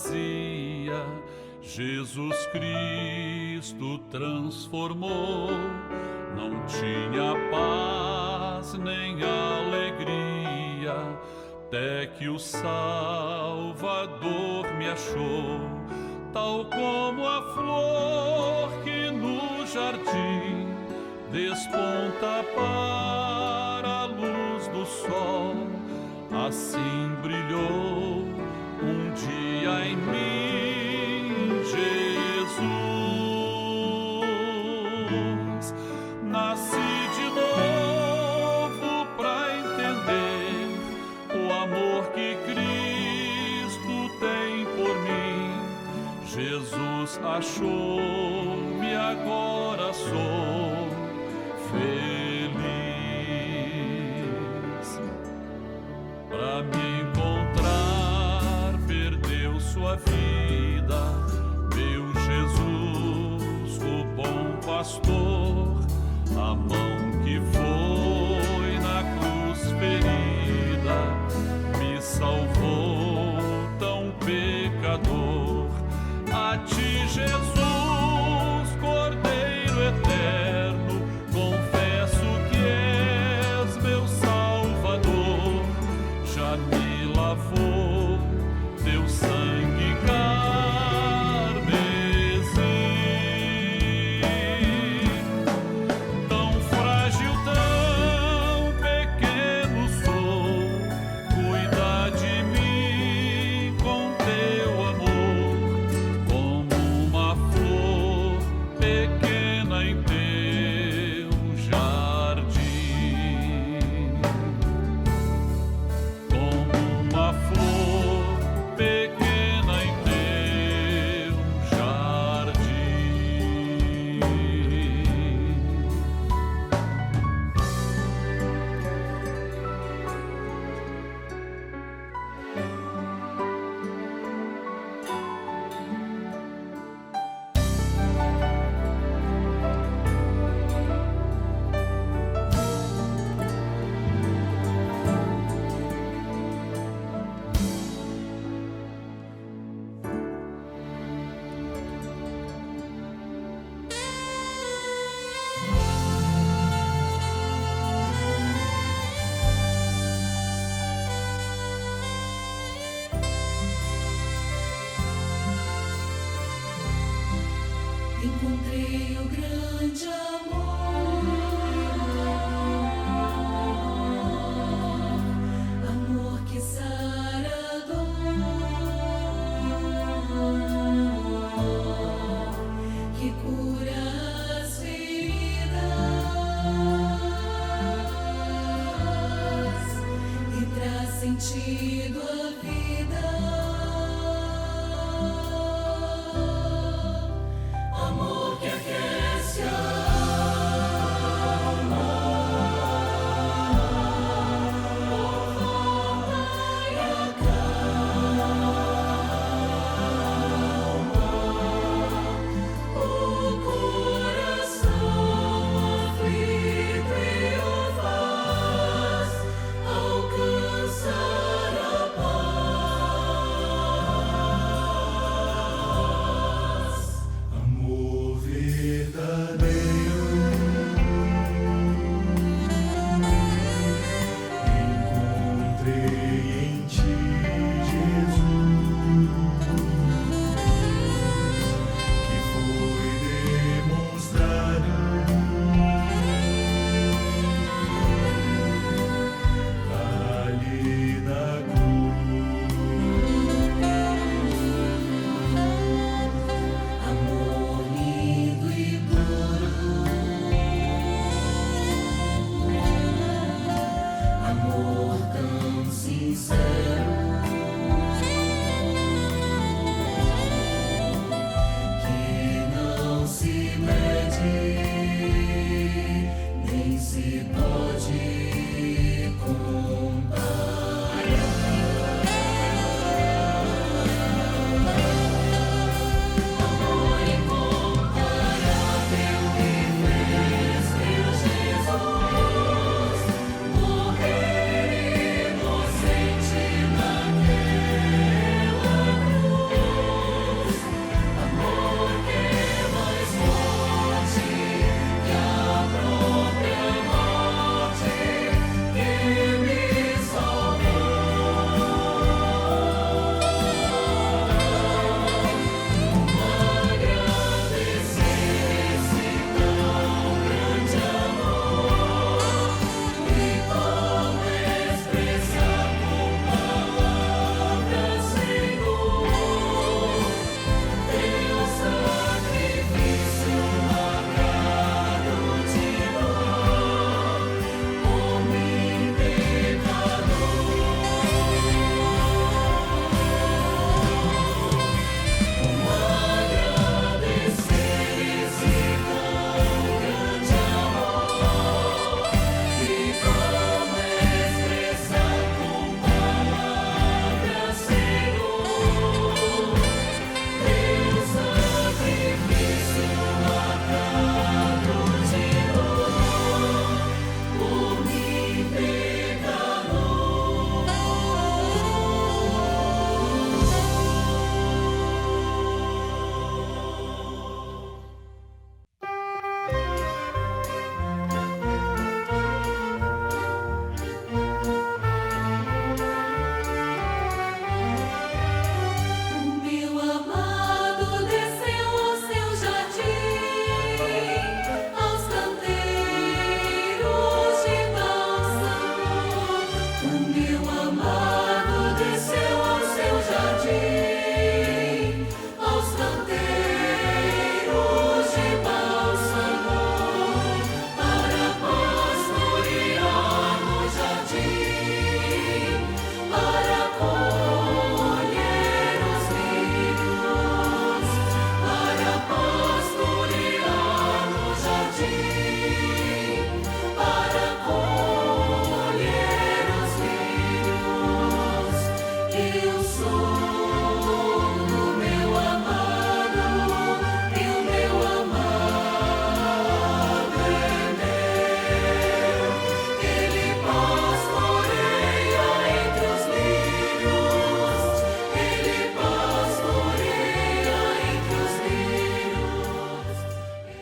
vazia, Jesus Cristo transformou. Não tinha paz nem alegria, até que o Salvador me achou. Tal como a flor que no jardim desponta para a luz do sol, assim brilhou um dia em mim Jesus. Nasci de novo pra entender o amor que Cristo tem por mim. Jesus achou-me, agora sou feliz. Pra me encontrar, perdeu sua vida, meu Jesus, o bom pastor. A mão que foi na cruz ferida me salvou, tão pecador. A ti, Jesus, Cordeiro eterno, confesso que és meu Salvador. Já me lavou teu sangue carmesim. Tão frágil, tão pequeno sou, cuida de mim com teu amor, como uma flor pequena em teu jardim. Como uma flor pequena em teu jardim. Encontrei o grande amor, amor que sara a dor, que cura as feridas e traz sentido à vida. Amor que aquece a alma, conforta e acalma o coração aflito e o faz alcançar a paz.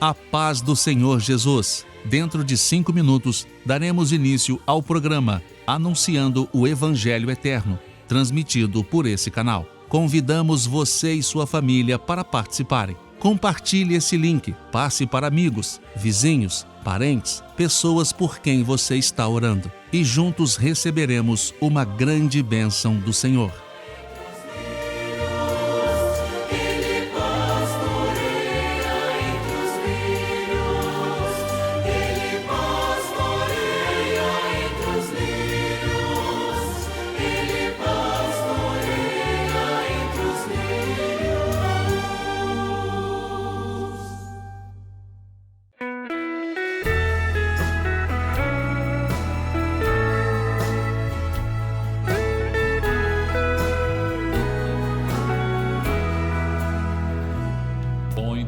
A paz do Senhor Jesus. Dentro de 5 minutos, daremos início ao programa Anunciando o Evangelho Eterno, transmitido por esse canal. Convidamos você e sua família para participarem. Compartilhe esse link, passe para amigos, vizinhos, parentes, pessoas por quem você está orando. E juntos receberemos uma grande bênção do Senhor.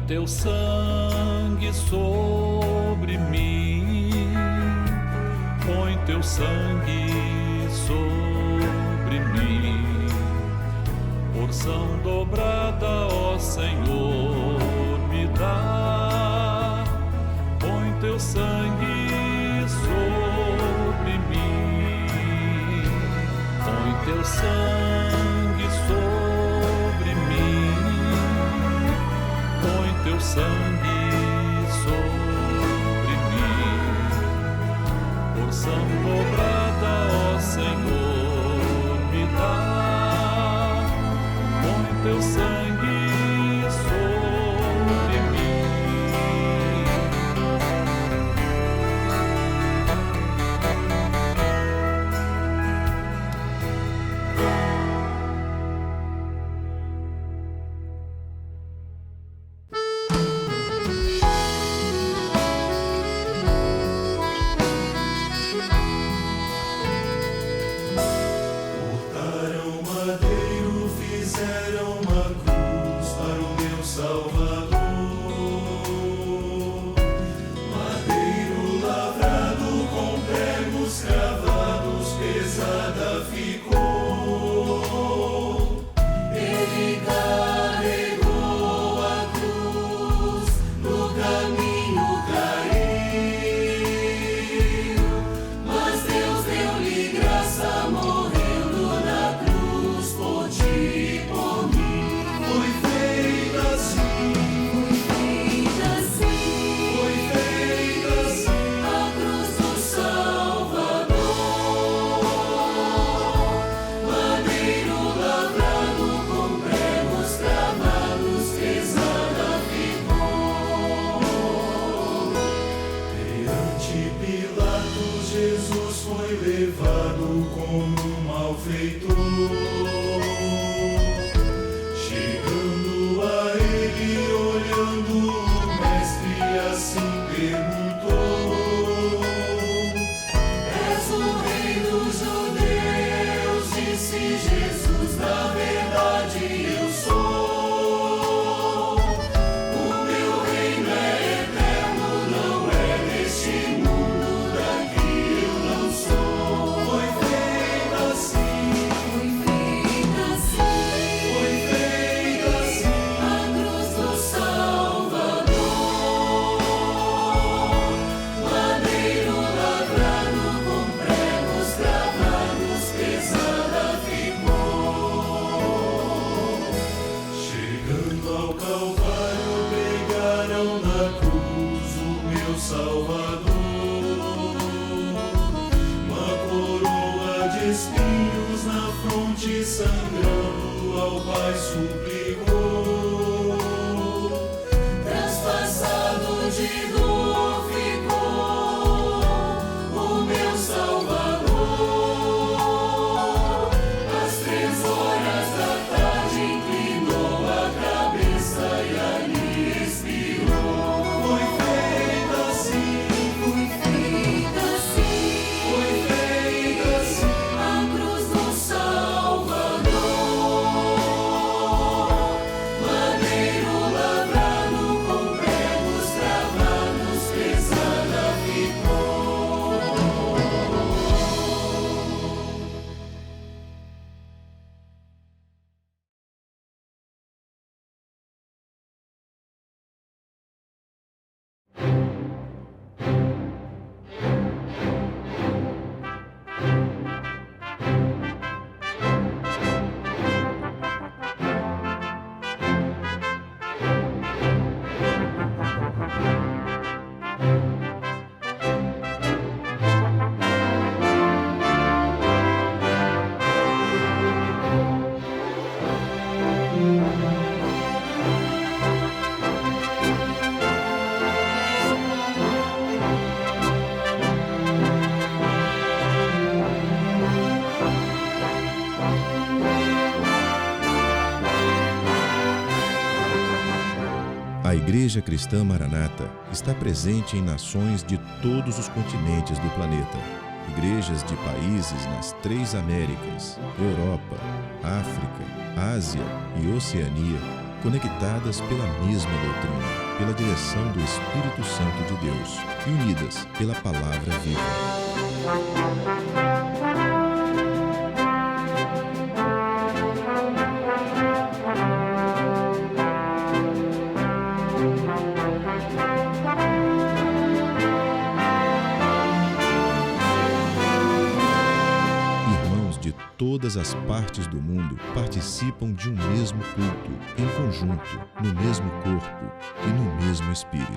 Teu sangue sobre mim, põe teu sangue sobre mim, porção dobrada, ó Senhor, me dá, põe teu sangue sobre mim, põe teu sangue sobre mim, põe teu sangue sobre mim, porção dobrada, ó Senhor, me dá, põe teu sangue sobre mim. A cruz do Salvador. Igreja Cristã Maranata está presente em nações de todos os continentes do planeta. Igrejas de países nas 3 Américas, Europa, África, Ásia e Oceania, conectadas pela mesma doutrina, pela direção do Espírito Santo de Deus e unidas pela Palavra Viva. Todas as partes do mundo participam de um mesmo culto, em conjunto, no mesmo corpo e no mesmo Espírito.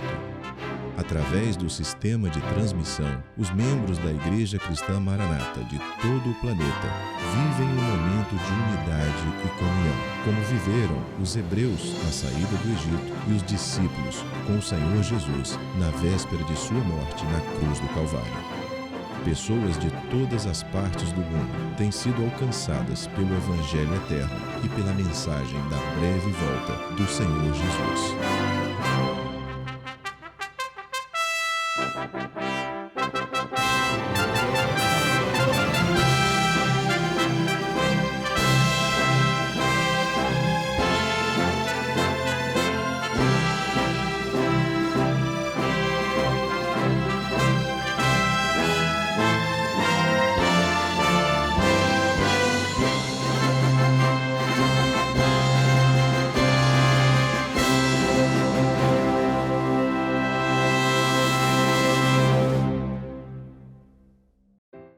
Através do sistema de transmissão, os membros da Igreja Cristã Maranata de todo o planeta vivem um momento de unidade e comunhão, como viveram os hebreus na saída do Egito e os discípulos com o Senhor Jesus na véspera de sua morte na cruz do Calvário. Pessoas de todas as partes do mundo têm sido alcançadas pelo Evangelho eterno e pela mensagem da breve volta do Senhor Jesus.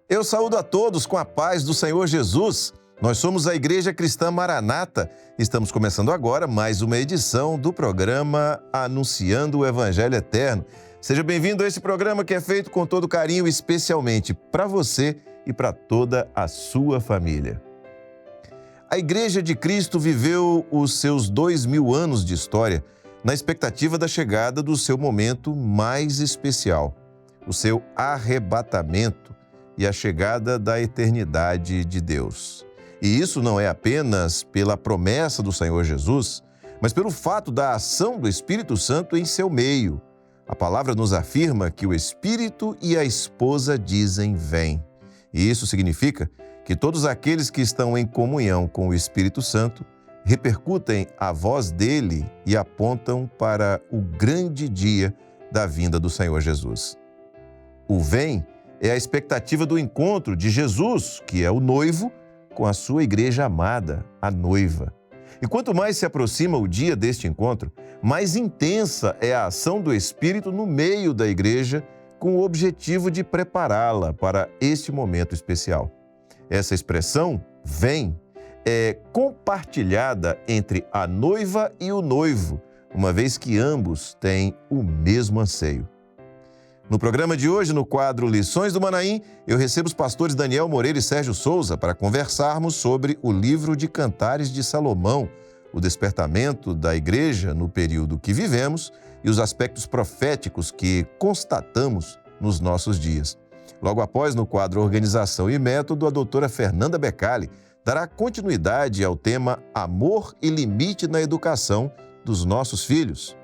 Eu saúdo a todos com a paz do Senhor Jesus. Nós somos a Igreja Cristã Maranata. Estamos começando agora mais uma edição do programa Anunciando o Evangelho Eterno. Seja bem-vindo a esse programa que é feito com todo carinho, especialmente para você e para toda a sua família. A Igreja de Cristo viveu os seus 2000 anos de história na expectativa da chegada do seu momento mais especial, o seu arrebatamento e a chegada da eternidade de Deus. E isso não é apenas pela promessa do Senhor Jesus, mas pelo fato da ação do Espírito Santo em seu meio. A palavra nos afirma que o Espírito e a esposa dizem: vem. E isso significa que todos aqueles que estão em comunhão com o Espírito Santo repercutem a voz dele e apontam para o grande dia da vinda do Senhor Jesus. O vem é a expectativa do encontro de Jesus, que é o noivo, com a sua igreja amada, a noiva. E quanto mais se aproxima o dia deste encontro, mais intensa é a ação do Espírito no meio da igreja, com o objetivo de prepará-la para este momento especial. Essa expressão, vem, é compartilhada entre a noiva e o noivo, uma vez que ambos têm o mesmo anseio. No programa de hoje, no quadro Lições do Manaim, eu recebo os pastores Daniel Moreira e Sérgio Souza para conversarmos sobre o livro de Cantares de Salomão, o despertamento da igreja no período que vivemos e os aspectos proféticos que constatamos nos nossos dias. Logo após, no quadro Organização e Método, a doutora Fernanda Becali dará continuidade ao tema Amor e Limite na Educação dos Nossos Filhos.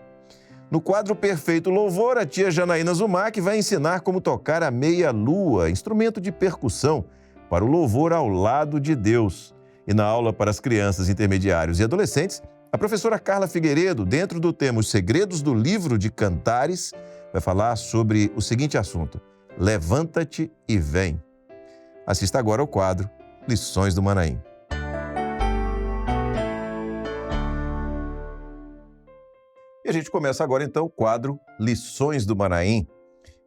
No quadro Perfeito Louvor, a tia Janaína Zumac vai ensinar como tocar a meia-lua, instrumento de percussão, para o louvor ao lado de Deus. E na aula para as crianças, intermediários e adolescentes, a professora Carla Figueiredo, dentro do tema Os Segredos do Livro de Cantares, vai falar sobre o seguinte assunto: Levanta-te e vem. Assista agora ao quadro Lições do Manaim. E a gente começa agora, então, o quadro Lições do Manaim.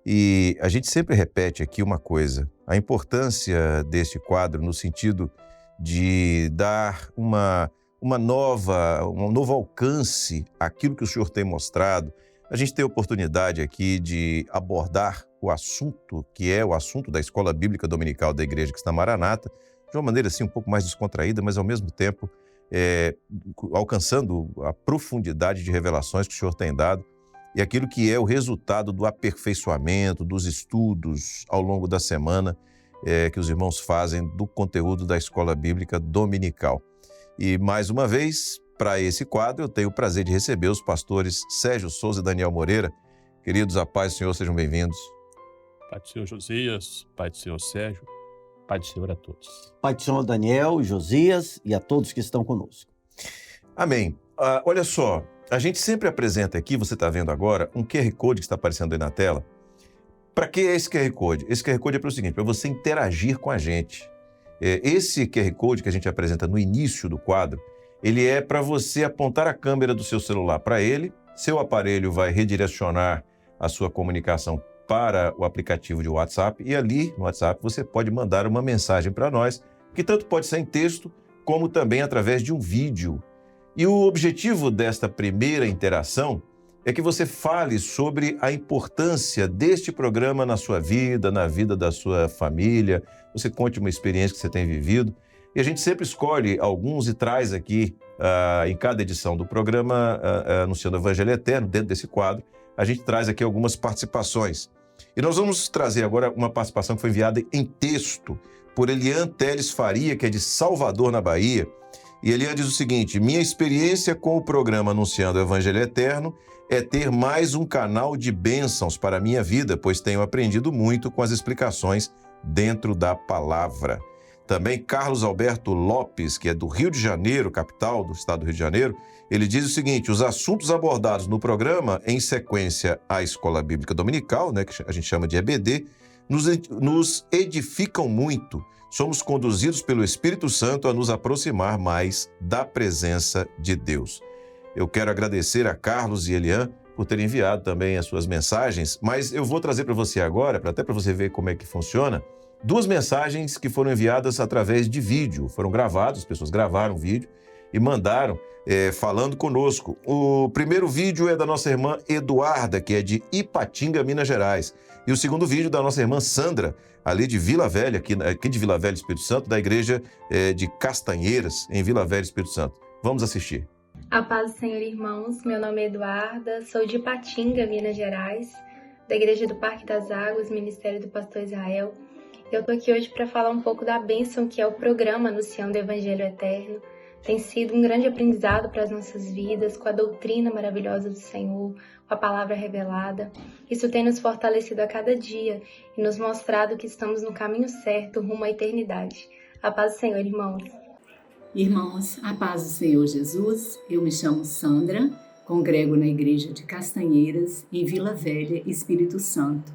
E a gente sempre repete aqui uma coisa: a importância deste quadro no sentido de dar um novo alcance àquilo que o Senhor tem mostrado. A gente tem a oportunidade aqui de abordar o assunto, que é o assunto da Escola Bíblica Dominical da Igreja Cristã Maranata, de uma maneira assim um pouco mais descontraída, mas ao mesmo tempo alcançando a profundidade de revelações que o Senhor tem dado e aquilo que é o resultado do aperfeiçoamento, dos estudos ao longo da semana que os irmãos fazem do conteúdo da Escola Bíblica Dominical. E, mais uma vez, para esse quadro, eu tenho o prazer de receber os pastores Sérgio Souza e Daniel Moreira. Queridos, a paz do Senhor, sejam bem-vindos. Pai do Senhor Josias, Pai do Senhor Sérgio, Pai do Senhor a todos. Pai do Senhor Daniel, Josias e a todos que estão conosco. Amém. Olha só, a gente sempre apresenta aqui, você está vendo agora, um QR Code que está aparecendo aí na tela. Para que é esse QR Code? Esse QR Code é para o seguinte, para você interagir com a gente. Esse QR Code que a gente apresenta no início do quadro, ele é para você apontar a câmera do seu celular para ele, seu aparelho vai redirecionar a sua comunicação para o aplicativo de WhatsApp e ali no WhatsApp você pode mandar uma mensagem para nós, que tanto pode ser em texto, como também através de um vídeo. E o objetivo desta primeira interação é que você fale sobre a importância deste programa na sua vida, na vida da sua família, você conte uma experiência que você tem vivido. E a gente sempre escolhe alguns e traz aqui, em cada edição do programa Anunciando o Evangelho Eterno, dentro desse quadro, a gente traz aqui algumas participações. E nós vamos trazer agora uma participação que foi enviada em texto por Elian Teles Faria, que é de Salvador, na Bahia. E Elian diz o seguinte: minha experiência com o programa Anunciando o Evangelho Eterno é ter mais um canal de bênçãos para a minha vida, pois tenho aprendido muito com as explicações dentro da palavra. Também Carlos Alberto Lopes, que é do Rio de Janeiro, capital do estado do Rio de Janeiro, ele diz o seguinte: os assuntos abordados no programa, em sequência à Escola Bíblica Dominical, né, que a gente chama de EBD, nos edificam muito. Somos conduzidos pelo Espírito Santo a nos aproximar mais da presença de Deus. Eu quero agradecer a Carlos e Elian por terem enviado também as suas mensagens, mas eu vou trazer para você agora, até para você ver como é que funciona, duas mensagens que foram enviadas através de vídeo. Foram gravadas, as pessoas gravaram o vídeo e mandaram falando conosco. O primeiro vídeo é da nossa irmã Eduarda, que é de Ipatinga, Minas Gerais. E o segundo vídeo da nossa irmã Sandra, ali de Vila Velha, aqui de Vila Velha, Espírito Santo, da igreja de Castanheiras, em Vila Velha, Espírito Santo. Vamos assistir. A paz do Senhor, irmãos. Meu nome é Eduarda, sou de Ipatinga, Minas Gerais, da Igreja do Parque das Águas, Ministério do Pastor Israel. Eu estou aqui hoje para falar um pouco da bênção que é o programa Anunciando o Evangelho Eterno. Tem sido um grande aprendizado para as nossas vidas, com a doutrina maravilhosa do Senhor, com a palavra revelada. Isso tem nos fortalecido a cada dia e nos mostrado que estamos no caminho certo, rumo à eternidade. A paz do Senhor, irmãos. Irmãos, a paz do Senhor Jesus. Eu me chamo Sandra, congrego na Igreja de Castanheiras, em Vila Velha, Espírito Santo.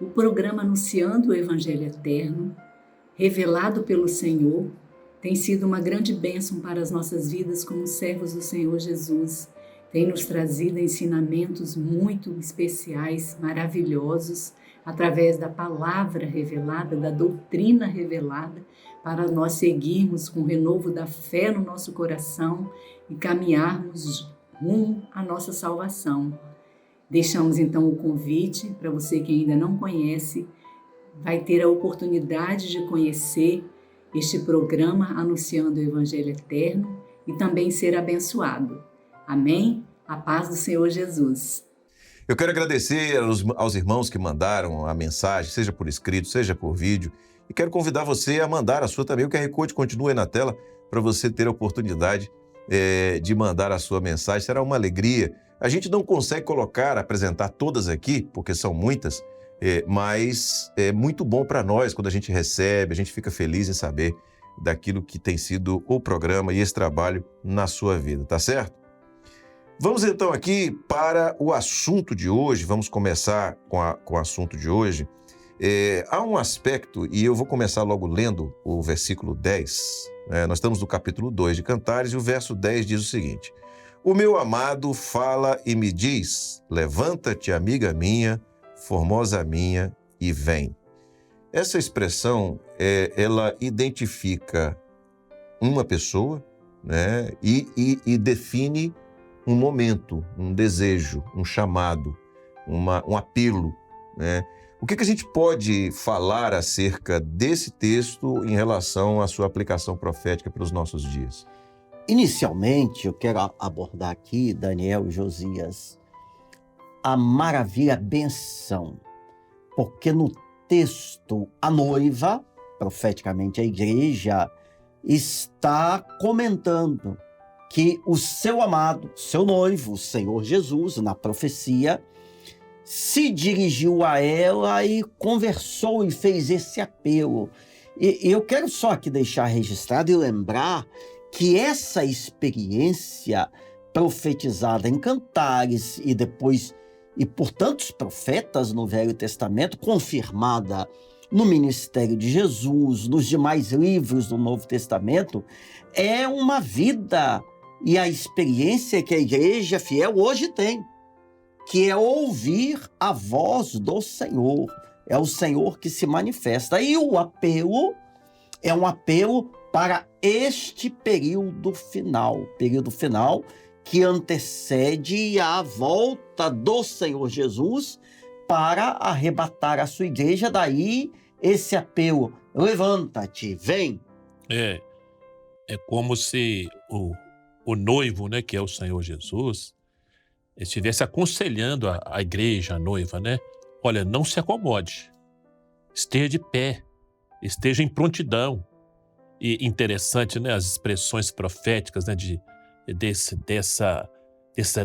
O programa Anunciando o Evangelho Eterno, revelado pelo Senhor, tem sido uma grande bênção para as nossas vidas como servos do Senhor Jesus. Tem nos trazido ensinamentos muito especiais, maravilhosos, através da palavra revelada, da doutrina revelada, para nós seguirmos com o renovo da fé no nosso coração e caminharmos rumo à nossa salvação. Deixamos então o convite para você que ainda não conhece, vai ter a oportunidade de conhecer este programa Anunciando o Evangelho Eterno e também ser abençoado. Amém? A paz do Senhor Jesus. Eu quero agradecer aos irmãos que mandaram a mensagem, seja por escrito, seja por vídeo, e quero convidar você a mandar a sua também. O QR Code continua aí na tela para você ter a oportunidade de mandar a sua mensagem. Será uma alegria. A gente não consegue apresentar todas aqui, porque são muitas, mas é muito bom para nós quando a gente recebe, a gente fica feliz em saber daquilo que tem sido o programa e esse trabalho na sua vida, tá certo? Vamos então aqui para o assunto de hoje, vamos começar com o assunto de hoje. Há um aspecto, e eu vou começar logo lendo o versículo 10, nós estamos no capítulo 2 de Cantares e o verso 10 diz o seguinte: o meu amado fala e me diz, levanta-te, amiga minha, formosa minha, e vem. Essa expressão, ela identifica uma pessoa, né, e define um momento, um desejo, um chamado, um apelo, né? O que a gente pode falar acerca desse texto em relação à sua aplicação profética para os nossos dias? Inicialmente, eu quero abordar aqui, Daniel e Josias, a maravilha, a benção, porque no texto a noiva, profeticamente a igreja, está comentando que o seu amado, seu noivo, o Senhor Jesus, na profecia, se dirigiu a ela e conversou e fez esse apelo. E eu quero só aqui deixar registrado e lembrar que essa experiência profetizada em Cantares e depois e por tantos profetas no Velho Testamento, confirmada no ministério de Jesus, nos demais livros do Novo Testamento, é uma vida e a experiência que a igreja fiel hoje tem, que é ouvir a voz do Senhor. É o Senhor que se manifesta. E o apelo é um apelo para este período final que antecede a volta do Senhor Jesus para arrebatar a sua igreja. Daí esse apelo: levanta-te, vem. É como se o noivo, né, que é o Senhor Jesus, estivesse aconselhando a igreja, a noiva, né? Olha, não se acomode, esteja de pé, esteja em prontidão. E interessante, né, as expressões proféticas, né,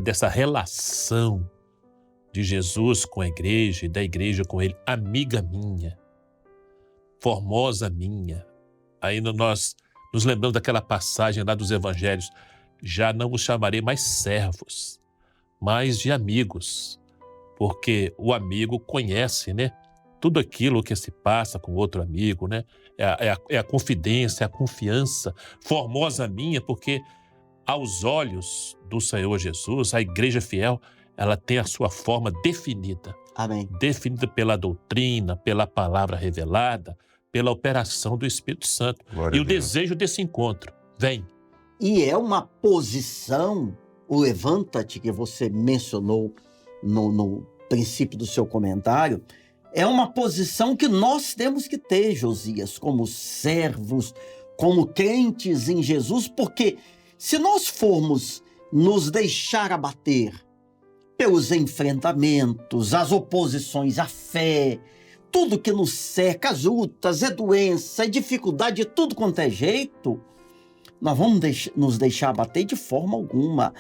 dessa relação de Jesus com a igreja e da igreja com ele. Amiga minha, formosa minha. Aí nós nos lembramos daquela passagem lá dos evangelhos: já não os chamarei mais servos, mas de amigos, porque o amigo conhece, né, tudo aquilo que se passa com outro amigo, né? É a confidência, é a confiança. Formosa minha, porque aos olhos do Senhor Jesus, a igreja fiel, ela tem a sua forma definida. Amém. Definida pela doutrina, pela palavra revelada, pela operação do Espírito Santo. Glória E a o Deus. desejo desse encontro: vem. E é uma posição, o levanta-te, que você mencionou no princípio do seu comentário, é uma posição que nós temos que ter, Josias, como servos, como crentes em Jesus, porque se nós formos nos deixar abater pelos enfrentamentos, as oposições à fé, tudo que nos cerca, as lutas, é doença, é dificuldade, de tudo quanto é jeito, nós vamos nos deixar abater de forma alguma.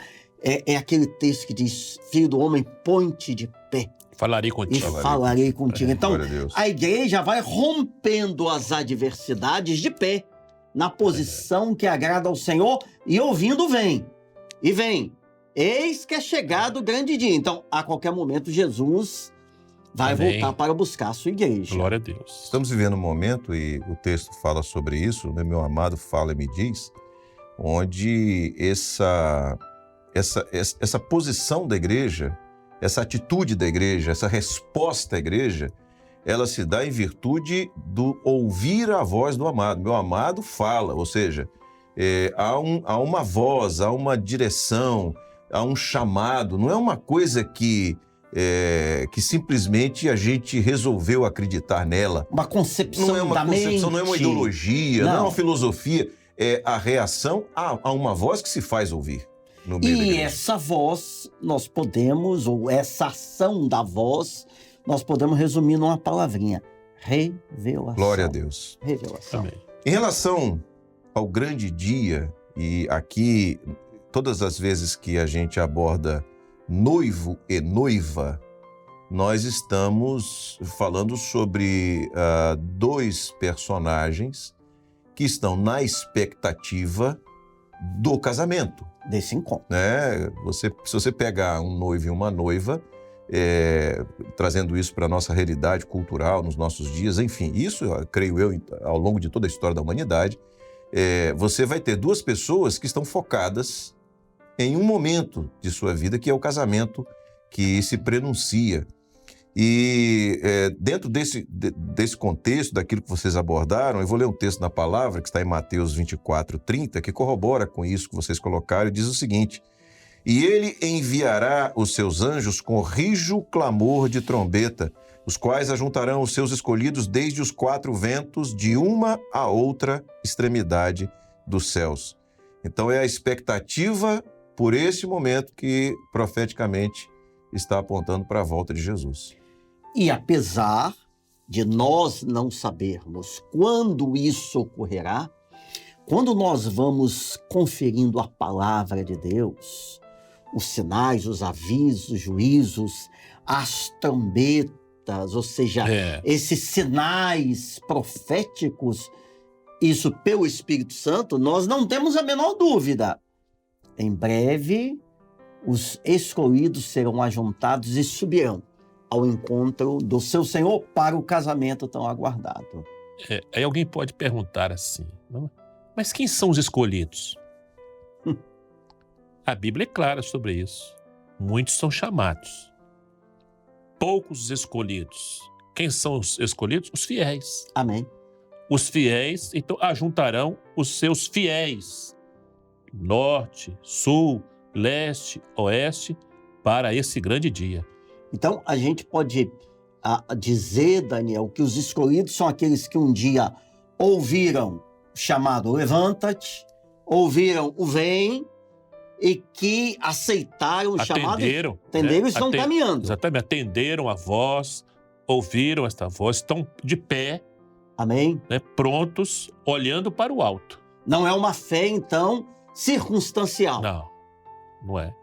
É aquele texto que diz: filho do homem, põe-te de pé. Falarei E contigo. falarei contigo. Então, Glória a Deus. a igreja vai rompendo as adversidades de pé, na posição que agrada ao Senhor, e ouvindo: vem, e vem. Eis que é chegado o grande dia. Então, a qualquer momento, Jesus vai Amém. voltar para buscar a sua igreja. Glória a Deus. Estamos vivendo um momento, e o texto fala sobre isso, né? Meu amado fala e me diz, onde essa posição da igreja, essa atitude da igreja, essa resposta à igreja, ela se dá em virtude do ouvir a voz do amado. Meu amado fala, ou seja, há uma voz, há uma direção, há um chamado. Não é uma coisa que simplesmente a gente resolveu acreditar nela. Uma concepção Não é uma da concepção, mente. não é uma ideologia, não é Não. uma filosofia. É a reação a uma voz que se faz ouvir no meio da E igreja. essa voz, nós podemos, ou essa ação da voz, nós podemos resumir numa palavrinha: revelação. Glória a Deus. Revelação. Amém. Em relação ao grande dia, e aqui, todas as vezes que a gente aborda noivo e noiva, nós estamos falando sobre dois personagens que estão na expectativa do casamento, Desse encontro. né? Se você pegar um noivo e uma noiva, trazendo isso para a nossa realidade cultural, nos nossos dias, enfim, isso, creio eu, ao longo de toda a história da humanidade, você vai ter duas pessoas que estão focadas em um momento de sua vida, que é o casamento que se prenuncia. E dentro desse contexto, daquilo que vocês abordaram, eu vou ler um texto na palavra que está em Mateus 24:30, que corrobora com isso que vocês colocaram, e diz o seguinte: e ele enviará os seus anjos com rijo clamor de trombeta, os quais ajuntarão os seus escolhidos desde os quatro ventos, de uma a outra extremidade dos céus. Então é a expectativa por esse momento que profeticamente está apontando para a volta de Jesus. E apesar de nós não sabermos quando isso ocorrerá, quando nós vamos conferindo a palavra de Deus, os sinais, os avisos, os juízos, as trombetas, ou seja, esses sinais proféticos, isso pelo Espírito Santo, nós não temos a menor dúvida. Em breve, os escolhidos serão ajuntados e subirão ao encontro do seu Senhor para o casamento tão aguardado. Aí alguém pode perguntar assim, mas quem são os escolhidos? A Bíblia é clara sobre isso. Muitos são chamados, poucos os escolhidos. Quem são os escolhidos? Os fiéis. Amém. Os fiéis, então, ajuntarão os seus fiéis, norte, sul, leste, oeste, para esse grande dia. Então, a gente pode dizer, Daniel, que os escolhidos são aqueles que um dia ouviram o chamado levanta-te, ouviram o vem, e que aceitaram o chamado. Entenderam e estão caminhando. Exatamente, atenderam a voz, ouviram esta voz, estão de pé. Amém. Prontos, olhando para o alto. Não é uma fé, então, circunstancial. Não é.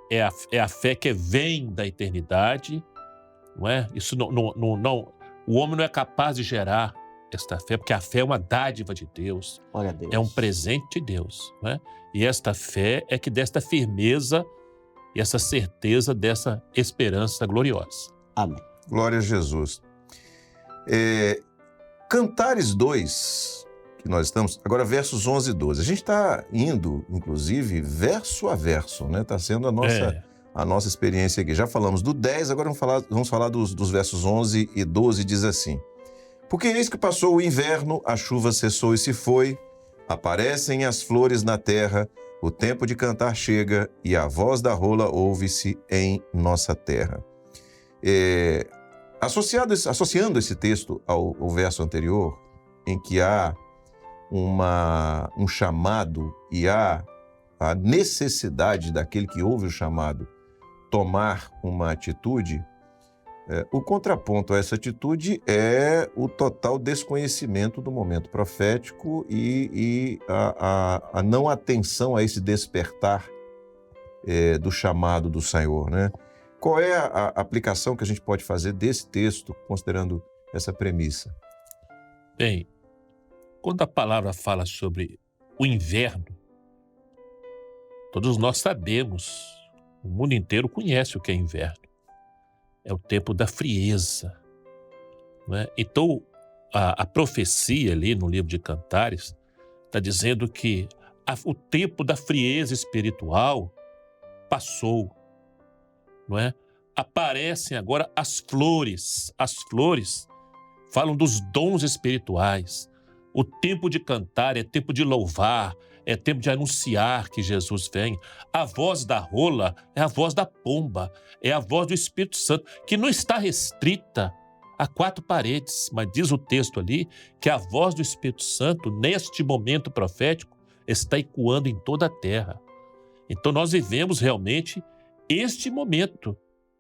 É a fé que vem da eternidade, não é? Isso não, o homem não é capaz de gerar esta fé, porque a fé é uma dádiva de Deus. Glória a Deus. É um presente de Deus, não é? E esta fé é que desta firmeza e essa certeza dessa esperança gloriosa. Amém. Glória a Jesus. Cantares 2, que nós estamos, agora versos 11 e 12. A gente está indo, inclusive, verso a verso, né? Está sendo a nossa experiência aqui. Já falamos do 10, agora vamos falar dos versos 11 e 12, diz assim: porque eis que passou o inverno, a chuva cessou e se foi, aparecem as flores na terra, o tempo de cantar chega e a voz da rola ouve-se em nossa terra. Associando esse texto ao verso anterior, em que há um chamado e há a necessidade daquele que ouve o chamado tomar uma atitude, o contraponto a essa atitude é o total desconhecimento do momento profético e a não atenção a esse despertar do chamado do Senhor, né? Qual é a aplicação que a gente pode fazer desse texto, considerando essa premissa? Bem, quando a palavra fala sobre o inverno, todos nós sabemos, o mundo inteiro conhece o que é inverno. É o tempo da frieza, não é? Então, a profecia ali no livro de Cantares está dizendo que o tempo da frieza espiritual passou, não é? Aparecem agora as flores. As flores falam dos dons espirituais. O tempo de cantar é tempo de louvar, é tempo de anunciar que Jesus vem. A voz da rola é a voz da pomba, é a voz do Espírito Santo, que não está restrita a 4 paredes, mas diz o texto ali que a voz do Espírito Santo, neste momento profético, está ecoando em toda a terra. Então nós vivemos realmente este momento,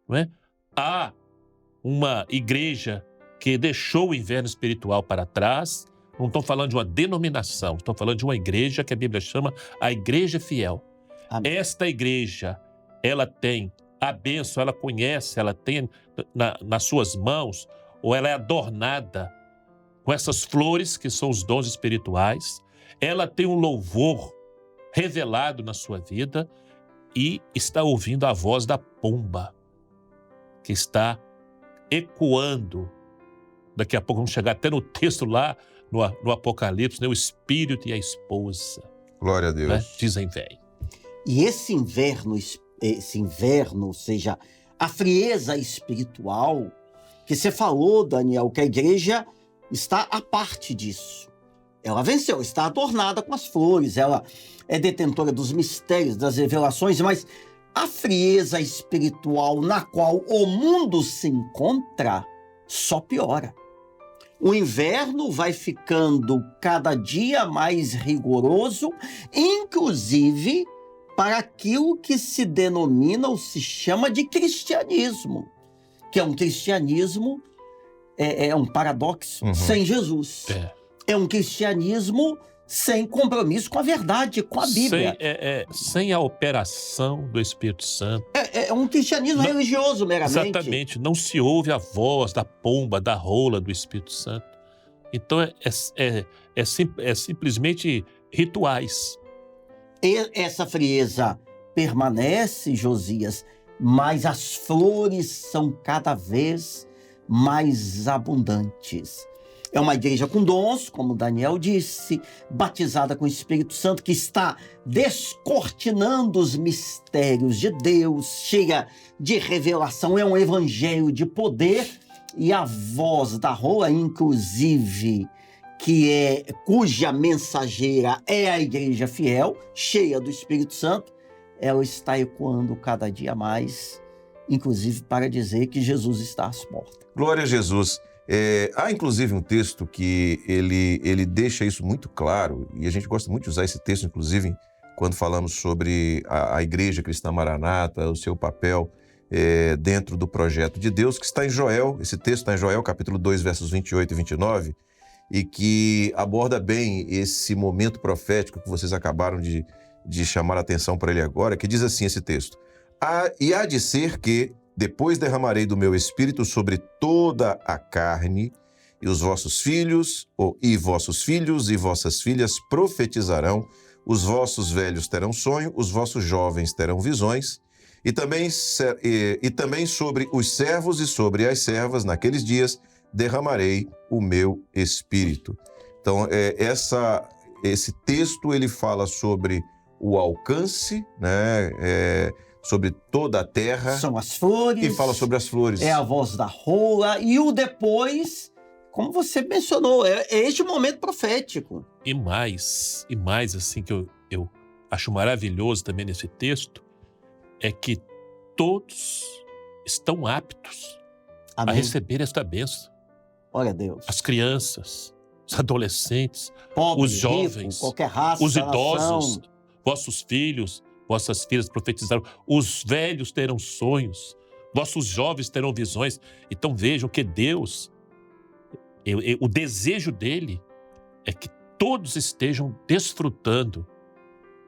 não é? Há uma igreja que deixou o inverno espiritual para trás. Não estou falando de uma denominação, estou falando de uma igreja que a Bíblia chama a igreja fiel. Amém. Esta igreja, ela tem a bênção, ela conhece, ela tem nas suas mãos, ou ela é adornada com essas flores que são os dons espirituais. Ela tem um louvor revelado na sua vida e está ouvindo a voz da pomba, que está ecoando. Daqui a pouco vamos chegar até no texto lá, no Apocalipse, né? O Espírito e a esposa. Glória a Deus. Né? Dizem vem. E esse inverno, ou seja, a frieza espiritual, que você falou, Daniel, que a igreja está à parte disso. Ela venceu, está adornada com as flores, ela é detentora dos mistérios, das revelações, mas a frieza espiritual na qual o mundo se encontra só piora. O inverno vai ficando cada dia mais rigoroso, inclusive para aquilo que se denomina ou se chama de cristianismo, que é um cristianismo, é um paradoxo, sem Jesus. É um cristianismo sem compromisso com a verdade, com a Bíblia. Sem a operação do Espírito Santo. É um cristianismo religioso, meramente. Exatamente. Não se ouve a voz da pomba, da rola do Espírito Santo. Então, é simplesmente rituais. E essa frieza permanece, Josias, mas as flores são cada vez mais abundantes. É uma igreja com dons, como Daniel disse, batizada com o Espírito Santo, que está descortinando os mistérios de Deus, cheia de revelação, é um evangelho de poder, e a voz da rola, inclusive, cuja mensageira é a igreja fiel, cheia do Espírito Santo, ela está ecoando cada dia mais, inclusive para dizer que Jesus está às portas. Glória a Jesus. Há inclusive um texto que ele deixa isso muito claro, e a gente gosta muito de usar esse texto, inclusive, quando falamos sobre a Igreja Cristã Maranata, o seu papel dentro do projeto de Deus, que está em Joel. Esse texto está em Joel, capítulo 2, versos 28 e 29, e que aborda bem esse momento profético que vocês acabaram de chamar a atenção para ele agora, que diz assim esse texto: E há de ser que depois derramarei do meu espírito sobre toda a carne, e vossos filhos e vossas filhas profetizarão, os vossos velhos terão sonho, os vossos jovens terão visões, e também sobre os servos e sobre as servas naqueles dias derramarei o meu espírito. Então, esse texto ele fala sobre o alcance, né? Sobre toda a terra. São as flores. E fala sobre as flores. É a voz da rola. E o depois, como você mencionou, é este momento profético. E mais assim, que eu acho maravilhoso também nesse texto, é que todos estão aptos a receber esta bênção. Glória a Deus. As crianças, os adolescentes, pobre, os jovens, rico, qualquer raça, os idosos, nação. Vossos filhos, vossas filhas profetizarão, os velhos terão sonhos, vossos jovens terão visões. Então vejam que Deus, o desejo dele é que todos estejam desfrutando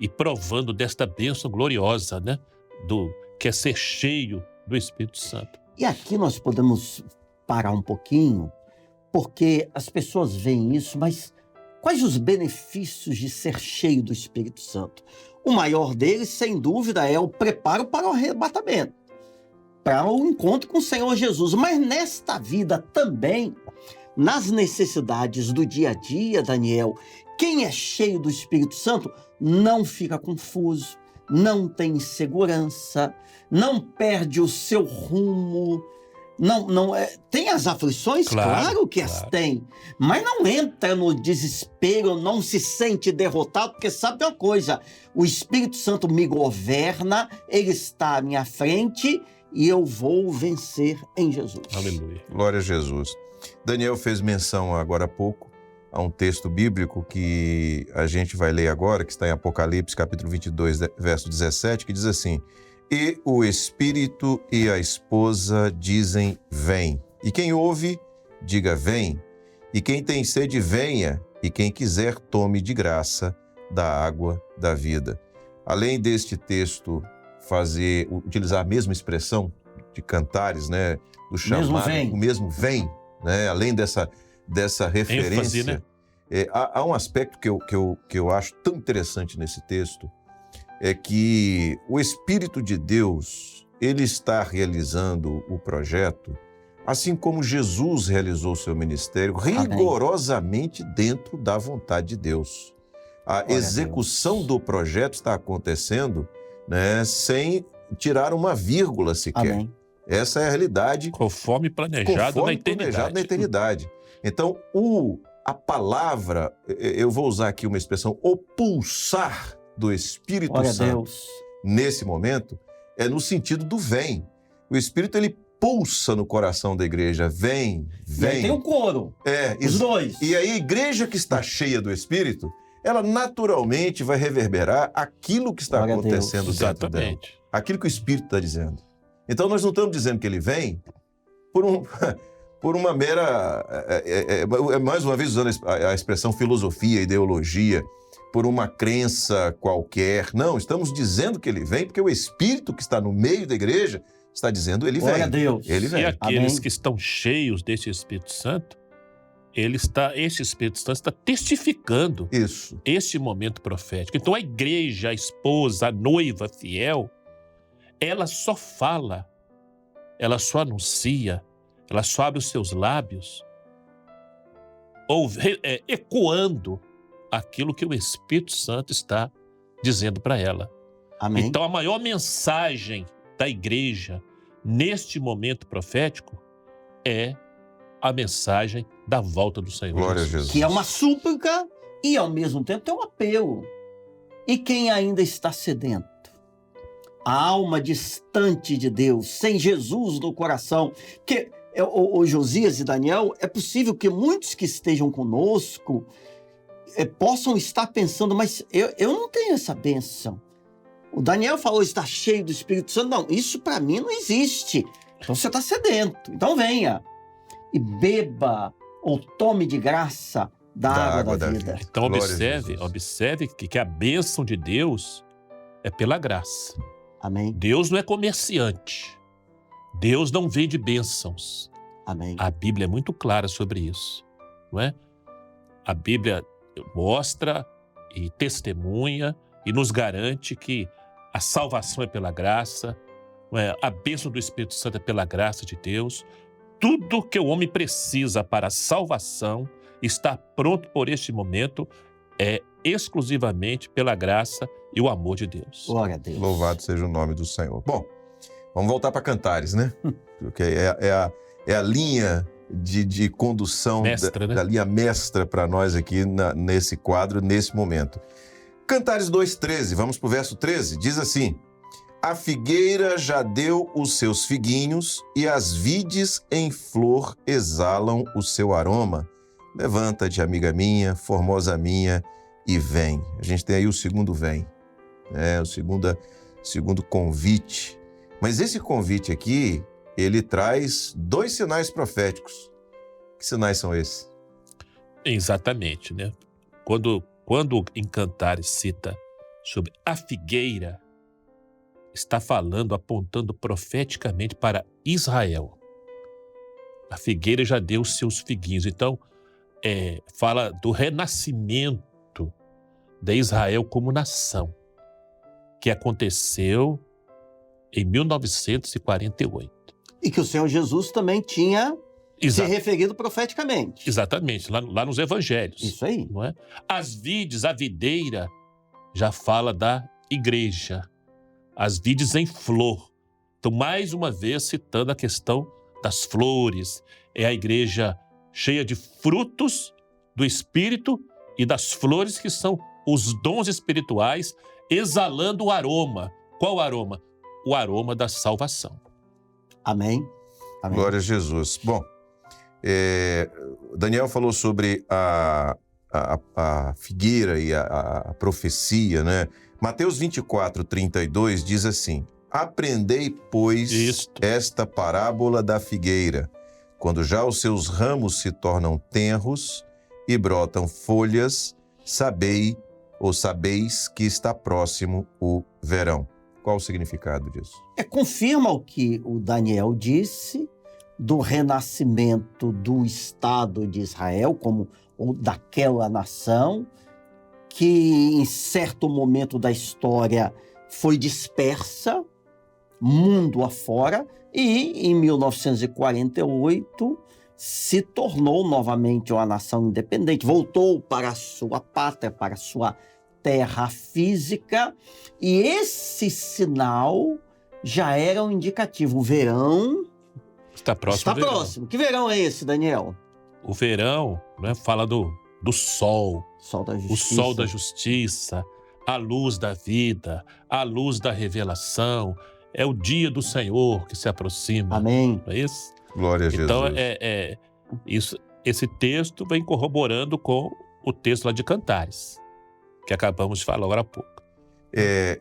e provando desta bênção gloriosa, né? Que é ser cheio do Espírito Santo. E aqui nós podemos parar um pouquinho, porque as pessoas veem isso, mas quais os benefícios de ser cheio do Espírito Santo? O maior deles, sem dúvida, é o preparo para o arrebatamento, para o encontro com o Senhor Jesus. Mas nesta vida também, nas necessidades do dia a dia, Daniel, quem é cheio do Espírito Santo não fica confuso, não tem insegurança, não perde o seu rumo. Tem as aflições, claro que as tem, mas não entra no desespero, não se sente derrotado, porque sabe de uma coisa, o Espírito Santo me governa, ele está à minha frente e eu vou vencer em Jesus. Aleluia. Glória a Jesus. Daniel fez menção agora há pouco a um texto bíblico que a gente vai ler agora, que está em Apocalipse, capítulo 22, verso 17, que diz assim: E o Espírito e a esposa dizem, vem. E quem ouve, diga, vem. E quem tem sede, venha. E quem quiser, tome de graça da água da vida. Além deste texto utilizar a mesma expressão de Cantares, né? Do chamado, o mesmo vem, né? Além dessa referência. ênfase, né? Há um aspecto que eu acho tão interessante nesse texto, é que o Espírito de Deus, ele está realizando o projeto, assim como Jesus realizou o seu ministério, rigorosamente dentro da vontade de Deus. A execução do projeto está acontecendo, né, sem tirar uma vírgula sequer. Amém. Essa é a realidade. Conforme planejado na eternidade. Então, a palavra, eu vou usar aqui uma expressão, o pulsar do Espírito Santo, nesse momento, é no sentido do vem. O Espírito, ele pulsa no coração da igreja, vem. E aí tem o coro, os dois. E aí a igreja que está cheia do Espírito, ela naturalmente vai reverberar aquilo que está acontecendo dentro dela. Aquilo que o Espírito está dizendo. Então nós não estamos dizendo que ele vem por uma mera, mais uma vez usando a expressão filosofia, ideologia, por uma crença qualquer. Não, estamos dizendo que ele vem porque o Espírito que está no meio da igreja está dizendo ele vem. Glória a Deus. Ele vem. E aqueles Amém. que estão cheios desse Espírito Santo, esse Espírito Santo está testificando Isso. esse momento profético. Então a igreja, a esposa, a noiva fiel, ela só fala, ela só anuncia, ela só abre os seus lábios, ecoando aquilo que o Espírito Santo está dizendo para ela. Amém. Então a maior mensagem da igreja neste momento profético é a mensagem da volta do Senhor Glória a Jesus. Que é uma súplica e, ao mesmo tempo, é um apelo. E quem ainda está sedento? A alma distante de Deus, sem Jesus no coração. Porque, o Josias e Daniel, é possível que muitos que estejam conosco possam estar pensando, mas eu não tenho essa bênção. O Daniel falou estar cheio do Espírito Santo. Não, isso para mim não existe. Então você está sedento. Então venha e beba ou tome de graça da água da vida. Então Glória a observe que a bênção de Deus é pela graça. Amém. Deus não é comerciante. Deus não vende bênçãos. Amém. A Bíblia é muito clara sobre isso, não é? A Bíblia mostra e testemunha e nos garante que a salvação é pela graça, não é? A bênção do Espírito Santo é pela graça de Deus. Tudo que o homem precisa para a salvação está pronto por este momento é exclusivamente pela graça e o amor de Deus. Glória a Deus. Louvado seja o nome do Senhor. Bom, vamos voltar para Cantares, né? Porque é a linha de condução, Mestra, né? da linha mestra para nós aqui nesse quadro, nesse momento. Cantares 2,13, vamos para o verso 13, diz assim: a figueira já deu os seus figuinhos e as vides em flor exalam o seu aroma. Levanta-te, amiga minha, formosa minha, e vem. A gente tem aí o segundo vem, né? O segundo convite. Mas esse convite aqui, ele traz 2 sinais proféticos. Que sinais são esses? Exatamente, né? Quando em Cantares cita sobre a figueira, está falando, apontando profeticamente para Israel. A figueira já deu os seus figuinhos. Então, fala do renascimento de Israel como nação, que aconteceu em 1948. E que o Senhor Jesus também tinha se referido profeticamente. Exatamente, lá nos evangelhos. Isso aí. Não é? As vides, a videira, já fala da igreja. As vides em flor. Então, mais uma vez, citando a questão das flores. É a igreja cheia de frutos do Espírito e das flores que são os dons espirituais, exalando o aroma. Qual aroma? O aroma da salvação. Amém. Amém. Glória a Jesus. Bom, Daniel falou sobre a figueira e a profecia, né? Mateus 24:32 diz assim: aprendei, pois, esta parábola da figueira. Quando já os seus ramos se tornam tenros e brotam folhas, sabeis que está próximo o verão. Qual o significado disso? Confirma o que o Daniel disse do renascimento do Estado de Israel, ou daquela nação, que em certo momento da história foi dispersa, mundo afora, e em 1948 se tornou novamente uma nação independente, voltou para a sua pátria, para a sua terra física, e esse sinal já era um indicativo. O verão está próximo. Está próximo. Que verão é esse, Daniel? O verão, né, fala do sol. Sol da justiça. O sol da justiça, a luz da vida, a luz da revelação. É o dia do Senhor que se aproxima. Amém. Não é isso? Glória a Jesus. Então, esse texto vem corroborando com o texto lá de Cantares, que acabamos de falar agora há pouco. É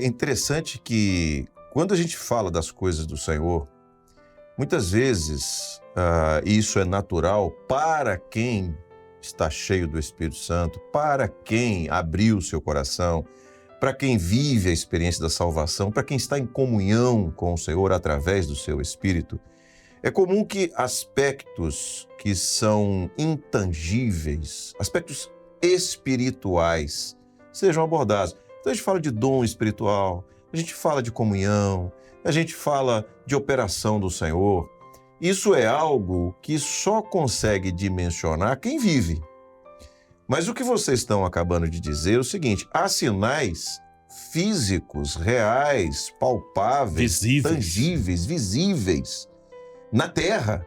interessante que, quando a gente fala das coisas do Senhor, Muitas vezes, isso é natural para quem está cheio do Espírito Santo, para quem abriu o seu coração, para quem vive a experiência da salvação, para quem está em comunhão com o Senhor através do seu Espírito. É comum que aspectos que são intangíveis, aspectos espirituais, sejam abordados. Então a gente fala de dom espiritual, a gente fala de comunhão, a gente fala de operação do Senhor. Isso é algo que só consegue dimensionar quem vive. Mas o que vocês estão acabando de dizer é o seguinte: há sinais físicos, reais, palpáveis, tangíveis, visíveis na Terra,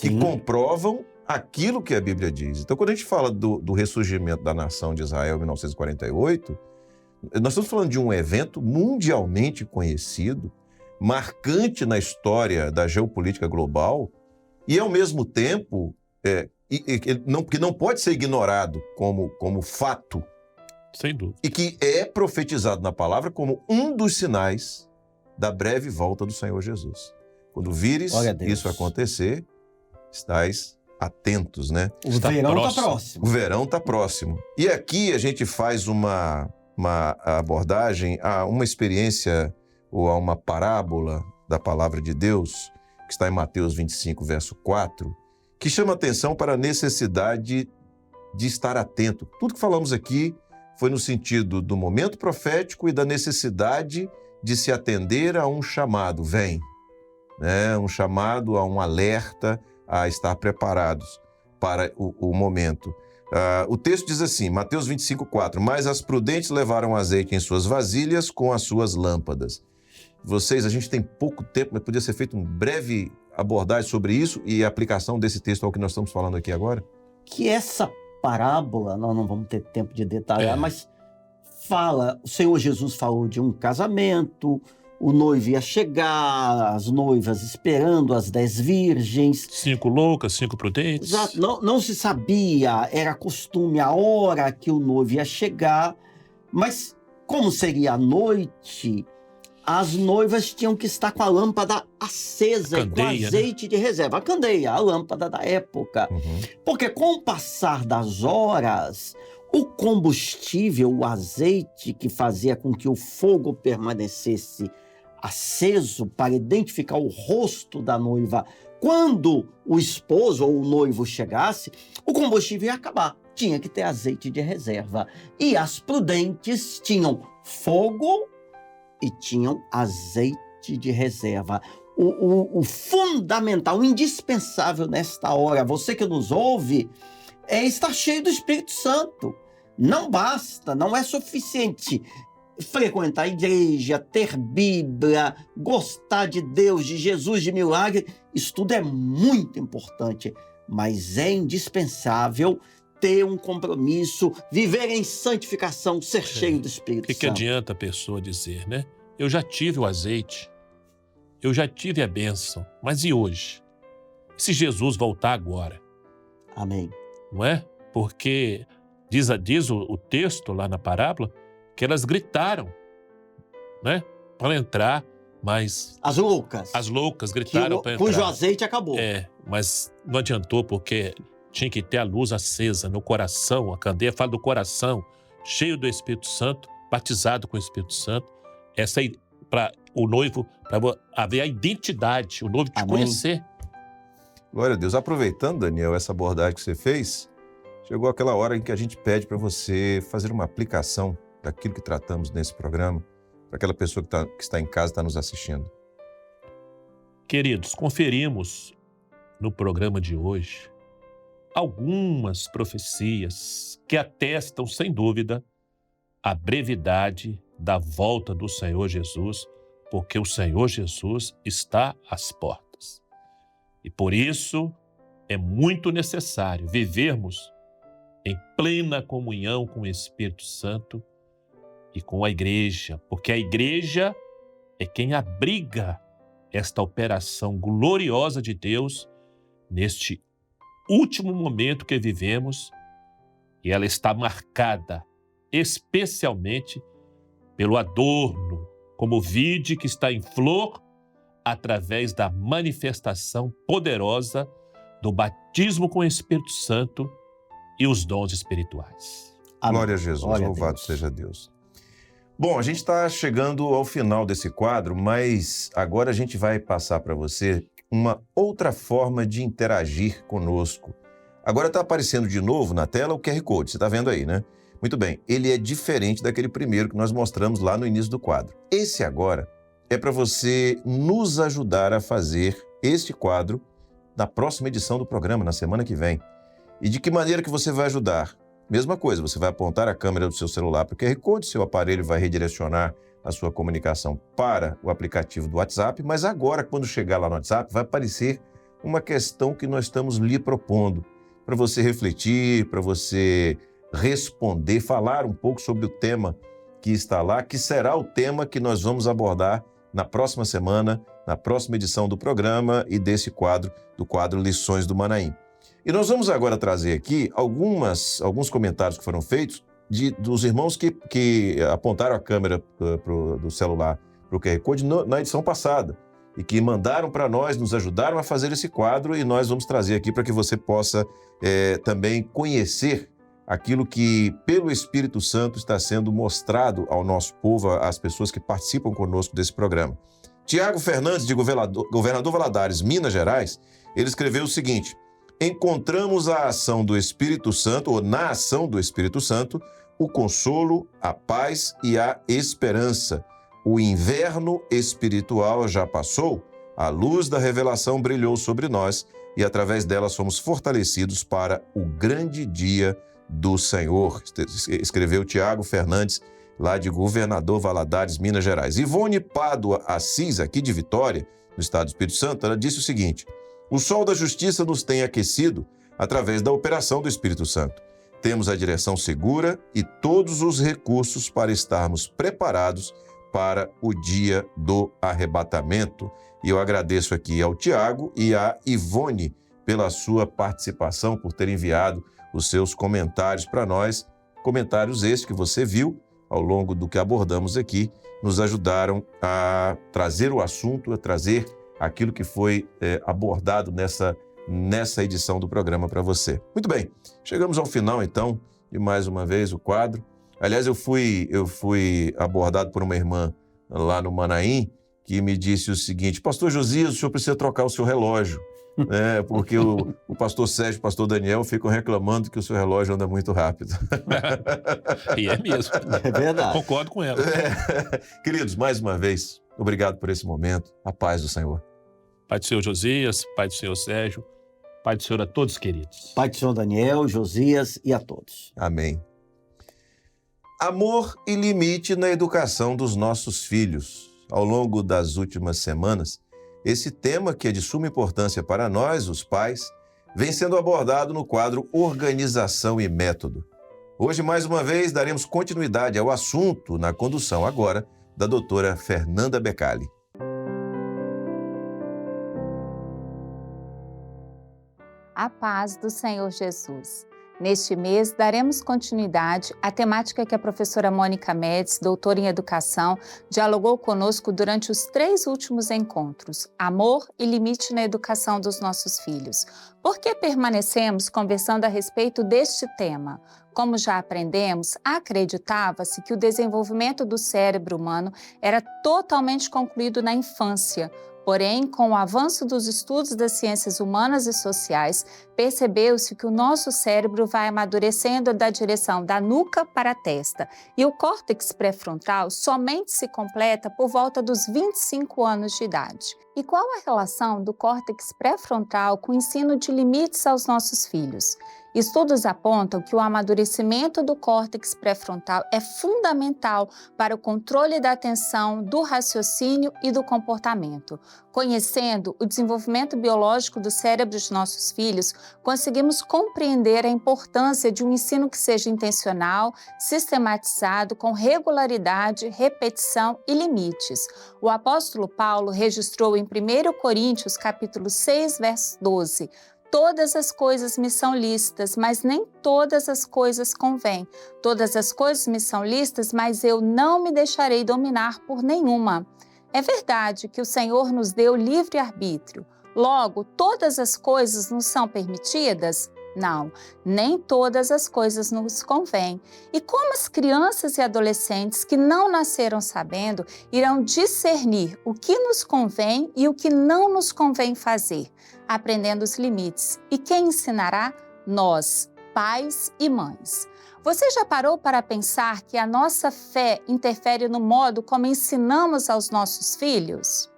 que comprovam aquilo que a Bíblia diz. Então, quando a gente fala do ressurgimento da nação de Israel em 1948, nós estamos falando de um evento mundialmente conhecido, marcante na história da geopolítica global e, ao mesmo tempo, que não pode ser ignorado como fato. Sem dúvida. E que é profetizado na palavra como um dos sinais da breve volta do Senhor Jesus. Quando vires isso acontecer, estais atentos, né? O verão está próximo. O verão está próximo. E aqui a gente faz uma abordagem a uma experiência ou a uma parábola da palavra de Deus, que está em Mateus 25, verso 4, que chama atenção para a necessidade de estar atento. Tudo que falamos aqui foi no sentido do momento profético e da necessidade de se atender a um chamado, vem, né? Um chamado a um alerta, a estar preparados para o momento. O texto diz assim, Mateus 25, 4, mas as prudentes levaram azeite em suas vasilhas com as suas lâmpadas. A gente tem pouco tempo, mas podia ser feito um breve abordagem sobre isso e a aplicação desse texto ao que nós estamos falando aqui agora? Que essa parábola, nós não vamos ter tempo de detalhar, mas o Senhor Jesus falou de um casamento, o noivo ia chegar, as noivas esperando, as 10 virgens. 5 loucas, 5 prudentes. Exato, não se sabia, era costume a hora que o noivo ia chegar, mas como seria a noite, as noivas tinham que estar com a lâmpada acesa e com azeite de reserva. A candeia, a lâmpada da época. Porque com o passar das horas, o combustível, o azeite que fazia com que o fogo permanecesse aceso para identificar o rosto da noiva, quando o esposo ou o noivo chegasse, o combustível ia acabar. Tinha que ter azeite de reserva. E as prudentes tinham fogo e tinham azeite de reserva. O fundamental, o indispensável nesta hora, você que nos ouve, é estar cheio do Espírito Santo. Não basta, não é suficiente frequentar a igreja, ter Bíblia, gostar de Deus, de Jesus, de milagre. Isso tudo é muito importante, mas é indispensável ter um compromisso, viver em santificação, ser cheio do Espírito Santo. O que adianta a pessoa dizer, né? Eu já tive o azeite, eu já tive a bênção, mas e hoje? Se Jesus voltar agora? Amém. Não é? Porque diz o texto lá na parábola que elas gritaram, né? Para entrar, mas... As loucas gritaram para entrar. Cujo azeite acabou. Mas não adiantou porque tinha que ter a luz acesa no coração, a candeia fala do coração, cheio do Espírito Santo, batizado com o Espírito Santo. Essa aí, para o noivo, para haver a identidade, o noivo te conhecer. Glória a Deus. Aproveitando, Daniel, essa abordagem que você fez, chegou aquela hora em que a gente pede para você fazer uma aplicação daquilo que tratamos nesse programa, para aquela pessoa que está em casa, está nos assistindo. Queridos, conferimos no programa de hoje algumas profecias que atestam, sem dúvida, a brevidade da volta do Senhor Jesus, porque o Senhor Jesus está às portas. E por isso é muito necessário vivermos em plena comunhão com o Espírito Santo e com a igreja, porque a igreja é quem abriga esta operação gloriosa de Deus neste último momento que vivemos, e ela está marcada especialmente pelo adorno, como vide que está em flor através da manifestação poderosa do batismo com o Espírito Santo e os dons espirituais. Amém. Glória a Jesus, Glória a louvado Deus. seja Deus. Bom, a gente está chegando ao final desse quadro, mas agora a gente vai passar para você uma outra forma de interagir conosco. Agora está aparecendo de novo na tela o QR Code, você está vendo aí, né? Muito bem, ele é diferente daquele primeiro que nós mostramos lá no início do quadro. Esse agora é para você nos ajudar a fazer este quadro na próxima edição do programa, na semana que vem. E de que maneira que você vai ajudar? Mesma coisa, você vai apontar a câmera do seu celular para o QR Code, seu aparelho vai redirecionar a sua comunicação para o aplicativo do WhatsApp, mas agora, quando chegar lá no WhatsApp, vai aparecer uma questão que nós estamos lhe propondo, para você refletir, para você responder, falar um pouco sobre o tema que está lá, que será o tema que nós vamos abordar na próxima semana, na próxima edição do programa e desse quadro, do quadro Lições do Manaim. E nós vamos agora trazer aqui alguns comentários que foram feitos dos irmãos que apontaram a câmera do celular para o QR Code na edição passada e que mandaram para nós, nos ajudaram a fazer esse quadro e nós vamos trazer aqui para que você possa também conhecer aquilo que, pelo Espírito Santo, está sendo mostrado ao nosso povo, às pessoas que participam conosco desse programa. Tiago Fernandes, de Governador Valadares, Minas Gerais, ele escreveu o seguinte: encontramos a ação do Espírito Santo, ou na ação do Espírito Santo, o consolo, a paz e a esperança. O inverno espiritual já passou, a luz da revelação brilhou sobre nós e através dela somos fortalecidos para o grande dia do Senhor, escreveu Tiago Fernandes, lá de Governador Valadares, Minas Gerais. Ivone Pádua Assis, aqui de Vitória, no estado do Espírito Santo, ela disse o seguinte: o sol da justiça nos tem aquecido através da operação do Espírito Santo. Temos a direção segura e todos os recursos para estarmos preparados para o dia do arrebatamento. E eu agradeço aqui ao Tiago e à Ivone pela sua participação, por ter enviado os seus comentários para nós, comentários estes que você viu ao longo do que abordamos aqui, nos ajudaram a trazer o assunto, a trazer aquilo que foi abordado nessa edição do programa para você. Muito bem, chegamos ao final então de mais uma vez o quadro. Aliás, eu fui abordado por uma irmã lá no Manaim que me disse o seguinte: pastor Josias, o senhor precisa trocar o seu relógio. Porque o pastor Sérgio e o pastor Daniel ficam reclamando que o seu relógio anda muito rápido. E é mesmo. É verdade. Concordo com ela. Queridos, mais uma vez, obrigado por esse momento. A paz do Senhor. Pai do Senhor Josias, Pai do Senhor Sérgio, Pai do Senhor a todos queridos. Pai do Senhor Daniel, Josias e a todos. Amém. Amor e limite na educação dos nossos filhos. Ao longo das últimas semanas, esse tema, que é de suma importância para nós, os pais, vem sendo abordado no quadro Organização e Método. Hoje, mais uma vez, daremos continuidade ao assunto na condução agora da doutora Fernanda Becali. A paz do Senhor Jesus. Neste mês, daremos continuidade à temática que a professora Mônica Médici, doutora em Educação, dialogou conosco durante os 3 últimos encontros: amor e limite na educação dos nossos filhos. Por que permanecemos conversando a respeito deste tema? Como já aprendemos, acreditava-se que o desenvolvimento do cérebro humano era totalmente concluído na infância. Porém, com o avanço dos estudos das ciências humanas e sociais, percebeu-se que o nosso cérebro vai amadurecendo da direção da nuca para a testa e o córtex pré-frontal somente se completa por volta dos 25 anos de idade. E qual a relação do córtex pré-frontal com o ensino de limites aos nossos filhos? Estudos apontam que o amadurecimento do córtex pré-frontal é fundamental para o controle da atenção, do raciocínio e do comportamento. Conhecendo o desenvolvimento biológico do cérebro de nossos filhos, conseguimos compreender a importância de um ensino que seja intencional, sistematizado, com regularidade, repetição e limites. O apóstolo Paulo registrou em 1 Coríntios, capítulo 6, verso 12: todas as coisas me são lícitas, mas nem todas as coisas convêm. Todas as coisas me são lícitas, mas eu não me deixarei dominar por nenhuma. É verdade que o Senhor nos deu livre-arbítrio. Logo, todas as coisas nos são permitidas? Não, nem todas as coisas nos convêm. E como as crianças e adolescentes que não nasceram sabendo irão discernir o que nos convém e o que não nos convém fazer, aprendendo os limites? E quem ensinará? Nós, pais e mães. Você já parou para pensar que a nossa fé interfere no modo como ensinamos aos nossos filhos?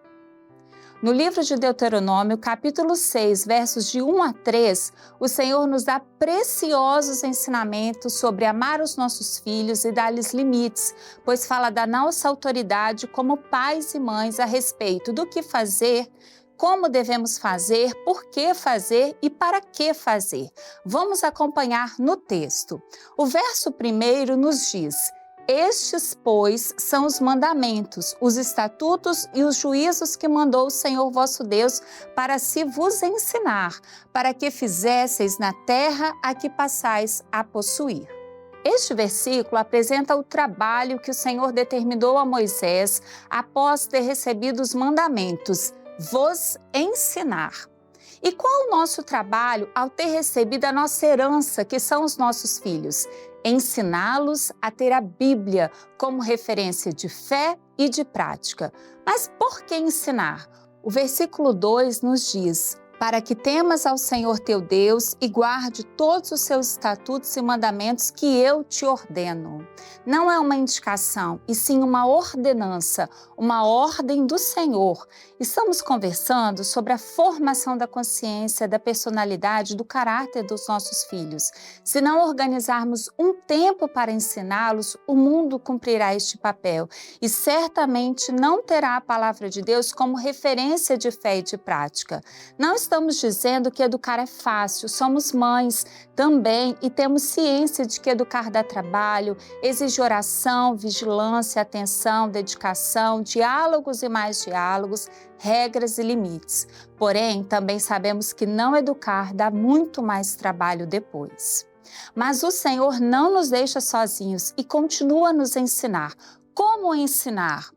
No livro de Deuteronômio, capítulo 6, versos de 1 a 3, o Senhor nos dá preciosos ensinamentos sobre amar os nossos filhos e dar-lhes limites, pois fala da nossa autoridade como pais e mães a respeito do que fazer, como devemos fazer, por que fazer e para que fazer. Vamos acompanhar no texto. O verso 1 nos diz: estes, pois, são os mandamentos, os estatutos e os juízos que mandou o Senhor vosso Deus para se vos ensinar, para que fizesseis na terra a que passais a possuir. Este versículo apresenta o trabalho que o Senhor determinou a Moisés após ter recebido os mandamentos: vos ensinar. E qual o nosso trabalho ao ter recebido a nossa herança, que são os nossos filhos? Ensiná-los a ter a Bíblia como referência de fé e de prática. Mas por que ensinar? O versículo 2 nos diz: para que temas ao Senhor teu Deus e guarde todos os seus estatutos e mandamentos que eu te ordeno. Não é uma indicação, e sim uma ordenança, uma ordem do Senhor. Estamos conversando sobre a formação da consciência, da personalidade, do caráter dos nossos filhos. Se não organizarmos um tempo para ensiná-los, o mundo cumprirá este papel e certamente não terá a palavra de Deus como referência de fé e de prática. Não estamos dizendo que educar é fácil, somos mães também e temos ciência de que educar dá trabalho, exige oração, vigilância, atenção, dedicação, diálogos e mais diálogos, regras e limites. Porém, também sabemos que não educar dá muito mais trabalho depois. Mas o Senhor não nos deixa sozinhos e continua a nos ensinar. Como ensinar?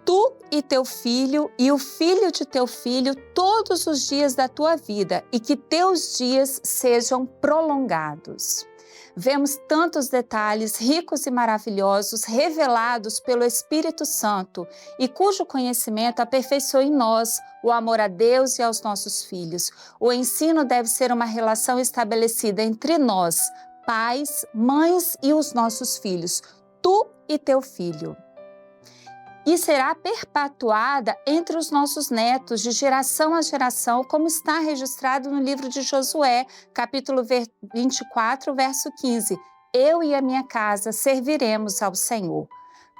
Tu e teu filho e o filho de teu filho todos os dias da tua vida, e que teus dias sejam prolongados. Vemos tantos detalhes ricos e maravilhosos revelados pelo Espírito Santo e cujo conhecimento aperfeiçoa em nós o amor a Deus e aos nossos filhos. O ensino deve ser uma relação estabelecida entre nós, pais, mães e os nossos filhos, tu e teu filho. E será perpetuada entre os nossos netos, de geração a geração, como está registrado no livro de Josué, capítulo 24, verso 15. Eu e a minha casa serviremos ao Senhor.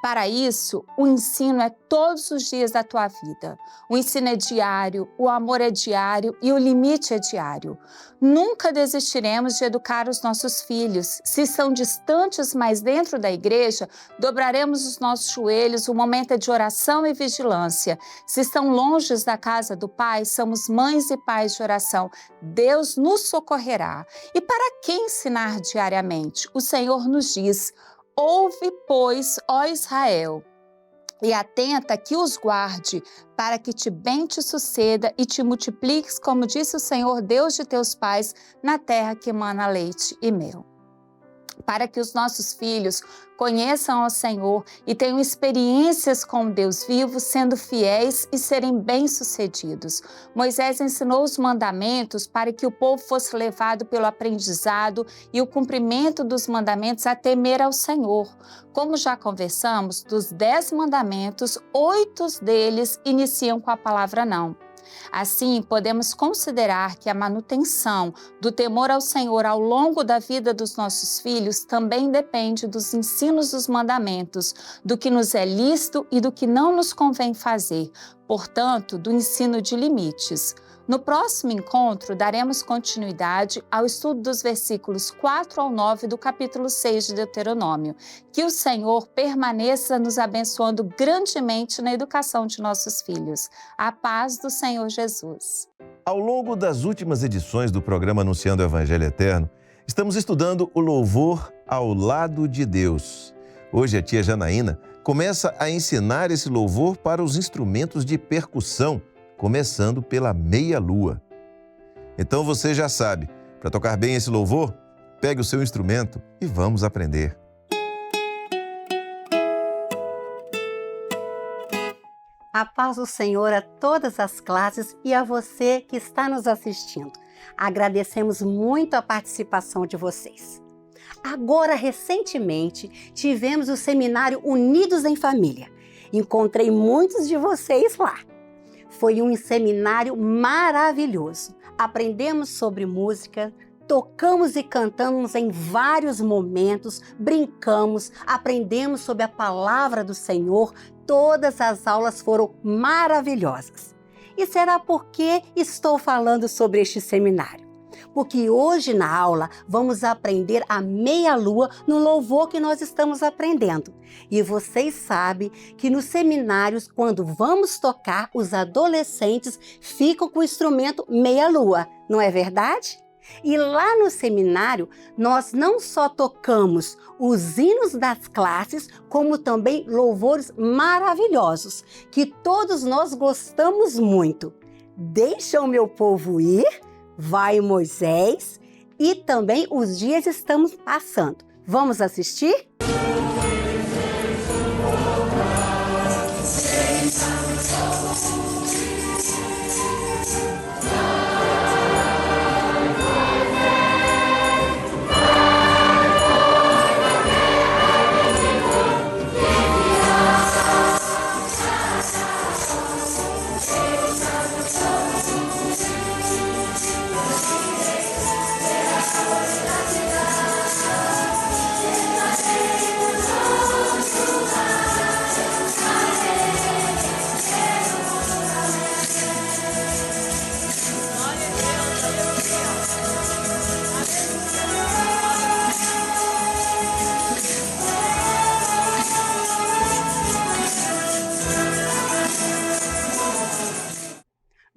Para isso, o ensino é todos os dias da tua vida. O ensino é diário, o amor é diário e o limite é diário. Nunca desistiremos de educar os nossos filhos. Se são distantes, mas dentro da igreja, dobraremos os nossos joelhos, o momento é de oração e vigilância. Se estão longe da casa do Pai, somos mães e pais de oração. Deus nos socorrerá. E para que ensinar diariamente? O Senhor nos diz: ouve, pois, ó Israel, e atenta que os guarde, para que bem te suceda e te multipliques, como disse o Senhor, Deus de teus pais, na terra que emana leite e mel. Para que os nossos filhos conheçam ao Senhor e tenham experiências com o Deus vivo, sendo fiéis e serem bem-sucedidos. Moisés ensinou os mandamentos para que o povo fosse levado pelo aprendizado e o cumprimento dos mandamentos a temer ao Senhor. Como já conversamos, dos 10 mandamentos, 8 deles iniciam com a palavra não. Assim, podemos considerar que a manutenção do temor ao Senhor ao longo da vida dos nossos filhos também depende dos ensinos dos mandamentos, do que nos é lícito e do que não nos convém fazer, portanto, do ensino de limites. No próximo encontro, daremos continuidade ao estudo dos versículos 4 ao 9 do capítulo 6 de Deuteronômio. Que o Senhor permaneça nos abençoando grandemente na educação de nossos filhos. A paz do Senhor Jesus. Ao longo das últimas edições do programa Anunciando o Evangelho Eterno, estamos estudando o louvor ao lado de Deus. Hoje a tia Janaína começa a ensinar esse louvor para os instrumentos de percussão, começando pela meia-lua. Então você já sabe, para tocar bem esse louvor, pegue o seu instrumento e vamos aprender. A paz do Senhor a todas as classes e a você que está nos assistindo. Agradecemos muito a participação de vocês. Agora, recentemente, tivemos o seminário Unidos em Família. Encontrei muitos de vocês lá. Foi um seminário maravilhoso. Aprendemos sobre música, tocamos e cantamos em vários momentos, brincamos, aprendemos sobre a palavra do Senhor. Todas as aulas foram maravilhosas. E será por que estou falando sobre este seminário? Porque hoje na aula vamos aprender a meia-lua no louvor que nós estamos aprendendo. E vocês sabem que nos seminários, quando vamos tocar, os adolescentes ficam com o instrumento meia-lua, não é verdade? E lá no seminário, nós não só tocamos os hinos das classes, como também louvores maravilhosos, que todos nós gostamos muito. Deixa o meu povo ir, vai Moisés, e também os dias estamos passando. Vamos assistir?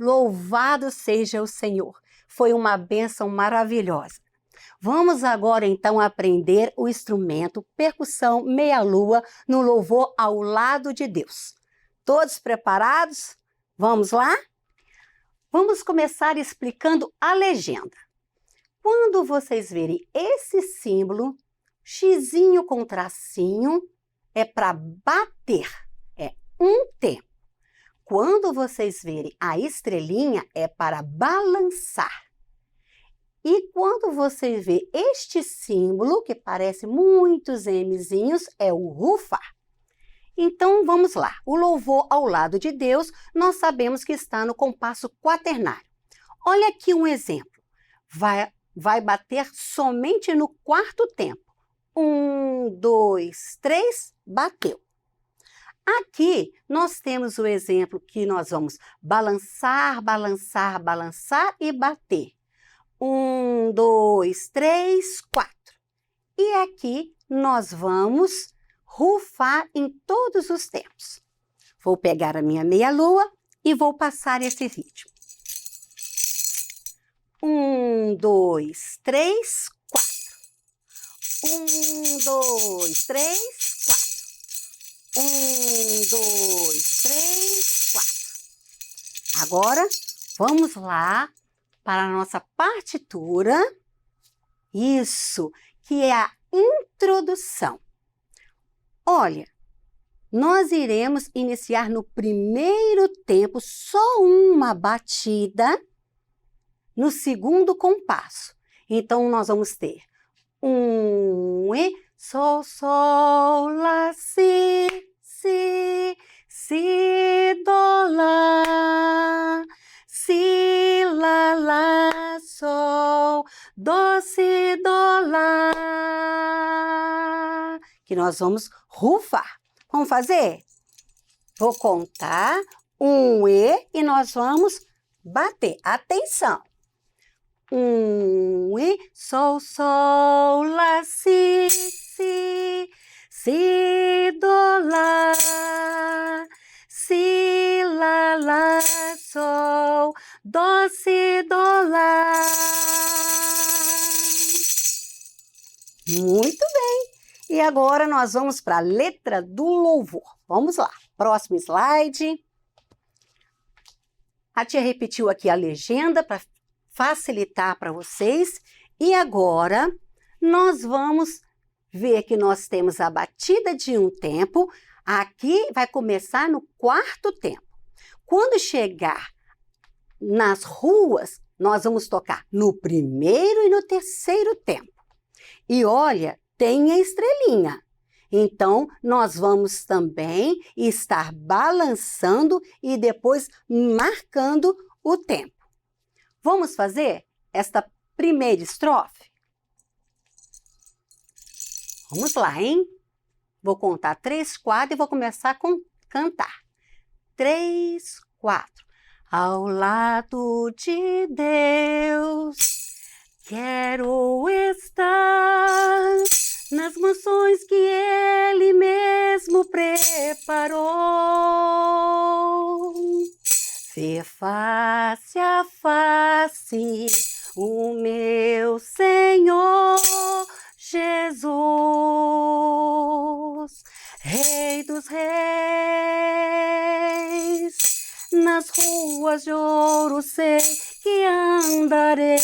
Louvado seja o Senhor! Foi uma bênção maravilhosa. Vamos agora então aprender o instrumento percussão meia-lua no louvor ao lado de Deus. Todos preparados? Vamos lá? Vamos começar explicando a legenda. Quando vocês verem esse símbolo, xizinho com tracinho, é para bater, é um tempo. Quando vocês verem a estrelinha, é para balançar. E quando você vê este símbolo, que parece muitos Mzinhos, é o rufar. Então, vamos lá. O louvor ao lado de Deus, nós sabemos que está no compasso quaternário. Olha aqui um exemplo. Vai bater somente no quarto tempo. 1, 2, 3, bateu. Aqui, nós temos o exemplo que nós vamos balançar, balançar, balançar e bater. 1, 2, 3, 4. E aqui, nós vamos rufar em todos os tempos. Vou pegar a minha meia-lua e vou passar esse ritmo. 1, 2, 3, 4. 1, 2, 3, 4. 1, 2, 3, 4. Agora, vamos lá para a nossa partitura. Isso, que é a introdução. Olha, nós iremos iniciar no primeiro tempo só uma batida no segundo compasso. Então, nós vamos ter 1 e sol, sol, lá, si, do, lá, si, lá, sol, do, si, do, lá. Que nós vamos rufar. Vamos fazer? Vou contar 1 e nós vamos bater. Atenção! 1 e sol, sol, lá, si, do, lá, si, lá, sol, do, si, do, lá. Muito bem! E E agora nós vamos para a letra do louvor. Vamos lá, próximo slide. A tia repetiu aqui a legenda para facilitar para vocês. E agora nós vamos ver que nós temos a batida de um tempo. Aqui vai começar no quarto tempo. Quando chegar nas ruas, nós vamos tocar no primeiro e no terceiro tempo. E olha, tem a estrelinha. Então, nós vamos também estar balançando e depois marcando o tempo. Vamos fazer esta primeira estrofe? Vamos lá, hein? Vou contar 3, 4 e vou começar a cantar. 3, 4. Ao lado de Deus, quero estar nas mansões que Ele mesmo preparou. Ver face a face o meu Senhor Jesus, Rei dos Reis. Nas ruas de ouro sei que andarei.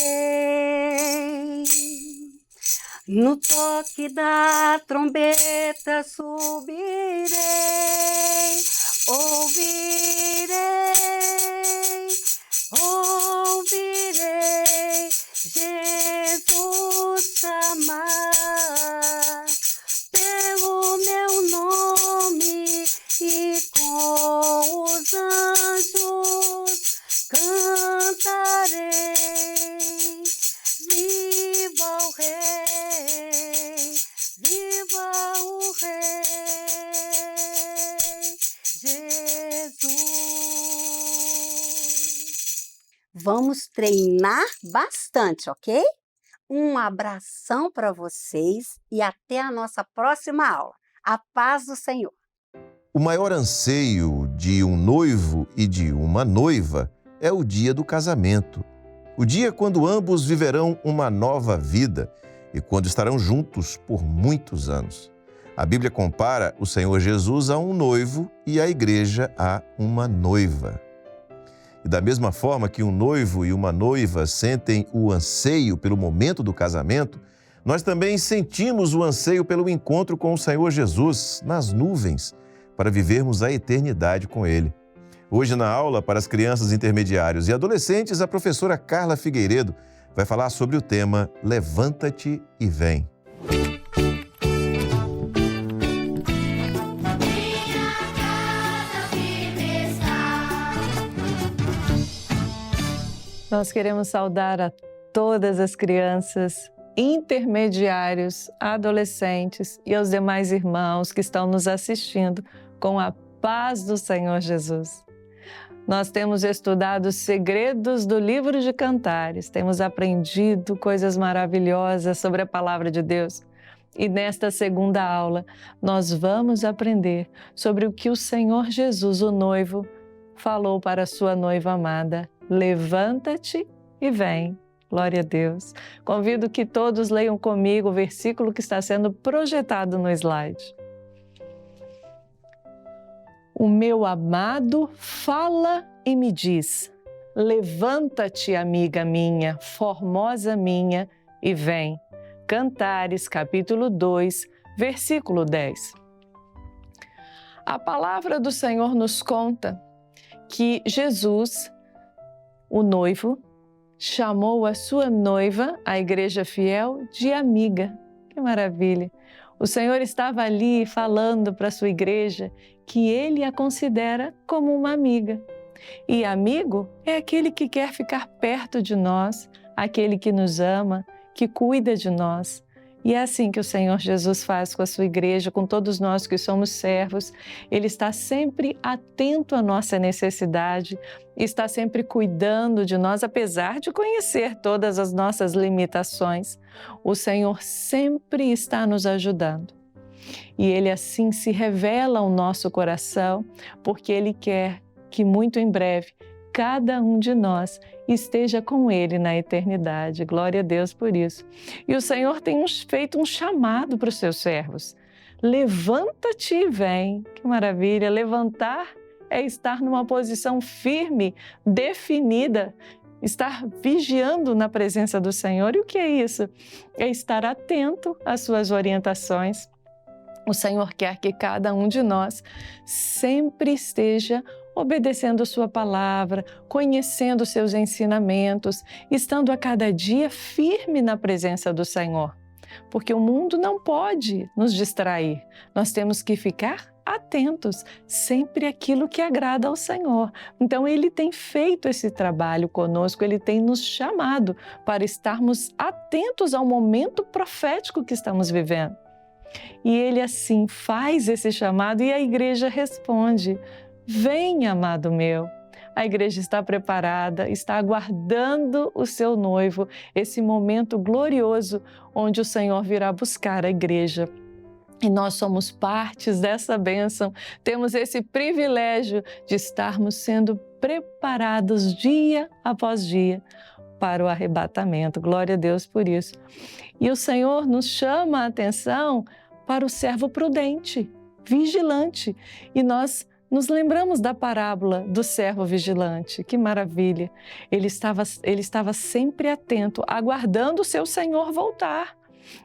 No toque da trombeta subirei, ouvirei Jesus chamar pelo meu nome e com os anjos cantarei. Viva o Rei, viva o Rei, Jesus. Vamos treinar bastante, ok? Um abração para vocês e até a nossa próxima aula. A paz do Senhor. O maior anseio de um noivo e de uma noiva é o dia do casamento. O dia quando ambos viverão uma nova vida e quando estarão juntos por muitos anos. A Bíblia compara o Senhor Jesus a um noivo e a igreja a uma noiva. E da mesma forma que um noivo e uma noiva sentem o anseio pelo momento do casamento, nós também sentimos o anseio pelo encontro com o Senhor Jesus nas nuvens, para vivermos a eternidade com Ele. Hoje, na aula para as crianças intermediários e adolescentes, a professora Carla Figueiredo vai falar sobre o tema Levanta-te e Vem. Nós queremos saudar a todas as crianças, intermediários, adolescentes e aos demais irmãos que estão nos assistindo com a paz do Senhor Jesus. Nós temos estudado os segredos do livro de Cantares, temos aprendido coisas maravilhosas sobre a palavra de Deus. E nesta segunda aula, nós vamos aprender sobre o que o Senhor Jesus, o noivo, falou para a sua noiva amada. Levanta-te e vem. Glória a Deus. Convido que todos leiam comigo o versículo que está sendo projetado no slide. O meu amado fala e me diz: levanta-te, amiga minha, formosa minha, e vem. Cantares, capítulo 2, versículo 10. A palavra do Senhor nos conta que Jesus, o noivo, chamou a sua noiva, a igreja fiel, de amiga. Que maravilha! O Senhor estava ali falando para a sua igreja que Ele a considera como uma amiga. E amigo é aquele que quer ficar perto de nós, aquele que nos ama, que cuida de nós. E é assim que o Senhor Jesus faz com a sua igreja, com todos nós que somos servos. Ele está sempre atento à nossa necessidade, está sempre cuidando de nós, apesar de conhecer todas as nossas limitações. O Senhor sempre está nos ajudando. E Ele assim se revela ao nosso coração, porque Ele quer que muito em breve cada um de nós esteja com Ele na eternidade. Glória a Deus por isso. E o Senhor tem feito um chamado para os seus servos. Levanta-te e vem. Que maravilha! Levantar é estar numa posição firme, definida, estar vigiando na presença do Senhor. E o que é isso? É estar atento às suas orientações. O Senhor quer que cada um de nós sempre esteja obedecendo a sua palavra, conhecendo os seus ensinamentos, estando a cada dia firme na presença do Senhor. Porque o mundo não pode nos distrair. Nós temos que ficar atentos sempre àquilo que agrada ao Senhor. Então, Ele tem feito esse trabalho conosco, Ele tem nos chamado para estarmos atentos ao momento profético que estamos vivendo. E Ele assim faz esse chamado e a igreja responde: vem, amado meu. A igreja está preparada, está aguardando o seu noivo, esse momento glorioso onde o Senhor virá buscar a igreja. E nós somos partes dessa bênção, temos esse privilégio de estarmos sendo preparados dia após dia para o arrebatamento. Glória a Deus por isso. E o Senhor nos chama a atenção para o servo prudente, vigilante. E nós nos lembramos da parábola do servo vigilante. Que maravilha! Ele estava sempre atento, aguardando o seu senhor voltar.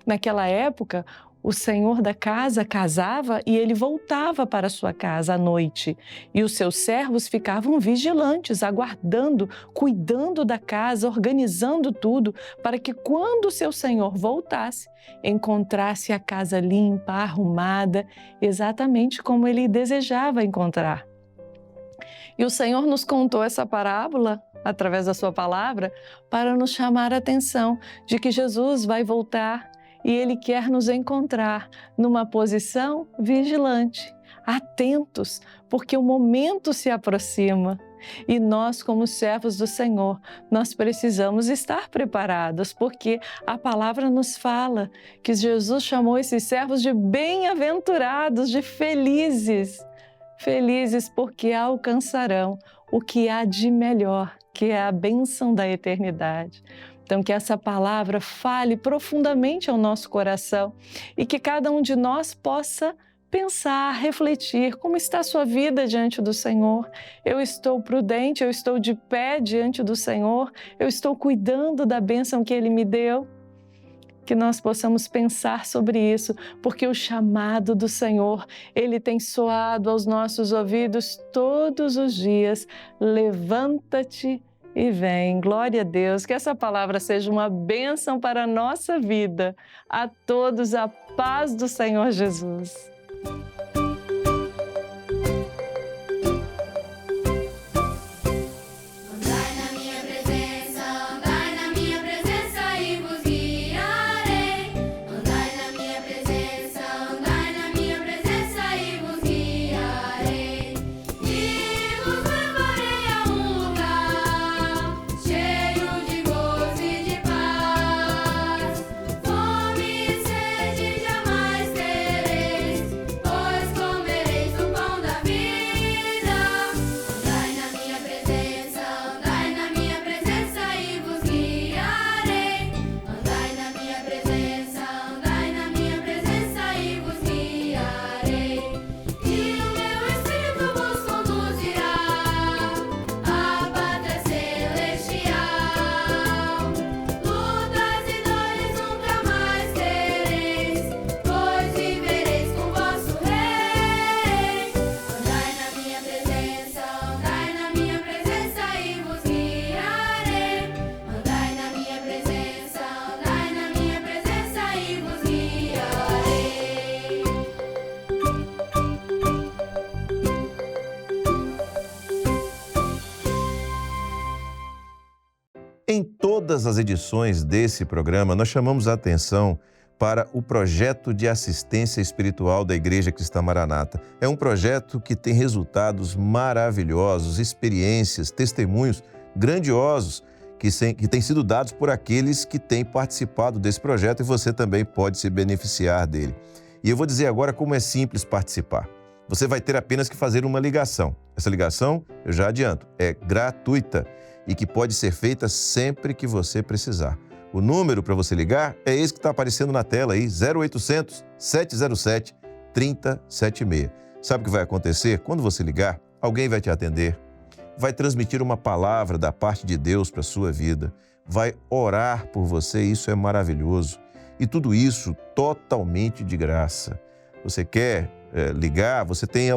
Naquela época, o senhor da casa casava e ele voltava para sua casa à noite. E os seus servos ficavam vigilantes, aguardando, cuidando da casa, organizando tudo, para que quando o seu senhor voltasse, encontrasse a casa limpa, arrumada, exatamente como ele desejava encontrar. E o Senhor nos contou essa parábola através da sua palavra para nos chamar a atenção de que Jesus vai voltar e Ele quer nos encontrar numa posição vigilante, atentos, porque o momento se aproxima. E nós, como servos do Senhor, nós precisamos estar preparados, porque a palavra nos fala que Jesus chamou esses servos de bem-aventurados, de felizes. Felizes porque alcançarão o que há de melhor, que é a bênção da eternidade. Então, que essa palavra fale profundamente ao nosso coração e que cada um de nós possa pensar, refletir como está a sua vida diante do Senhor. Eu estou prudente, eu estou de pé diante do Senhor, eu estou cuidando da bênção que Ele me deu. Que nós possamos pensar sobre isso, porque o chamado do Senhor, Ele tem soado aos nossos ouvidos todos os dias. Levanta-te e vem. Glória a Deus, que essa palavra seja uma bênção para a nossa vida. A todos a paz do Senhor Jesus. Em todas as edições desse programa, nós chamamos a atenção para o projeto de assistência espiritual da Igreja Cristã Maranata. É um projeto que tem resultados maravilhosos, experiências, testemunhos grandiosos que têm sido dados por aqueles que têm participado desse projeto e você também pode se beneficiar dele. E eu vou dizer agora como é simples participar. Você vai ter apenas que fazer uma ligação. Essa ligação, eu já adianto, é gratuita e que pode ser feita sempre que você precisar. O número para você ligar é esse que está aparecendo na tela aí, 0800 707 3076. Sabe o que vai acontecer? Quando você ligar, alguém vai te atender, vai transmitir uma palavra da parte de Deus para a sua vida, vai orar por você, isso é maravilhoso. E tudo isso totalmente de graça. Você quer ligar, você tem a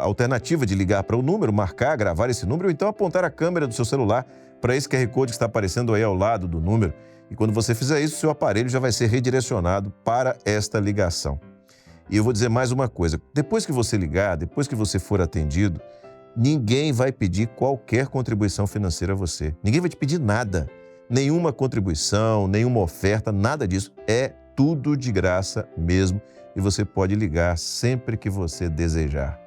alternativa de ligar para o número, marcar, gravar esse número, ou então apontar a câmera do seu celular para esse QR Code que está aparecendo aí ao lado do número. E quando você fizer isso, seu aparelho já vai ser redirecionado para esta ligação. E eu vou dizer mais uma coisa, depois que você ligar, depois que você for atendido, ninguém vai pedir qualquer contribuição financeira a você. Ninguém vai te pedir nada, nenhuma contribuição, nenhuma oferta, nada disso. É tudo de graça mesmo e você pode ligar sempre que você desejar.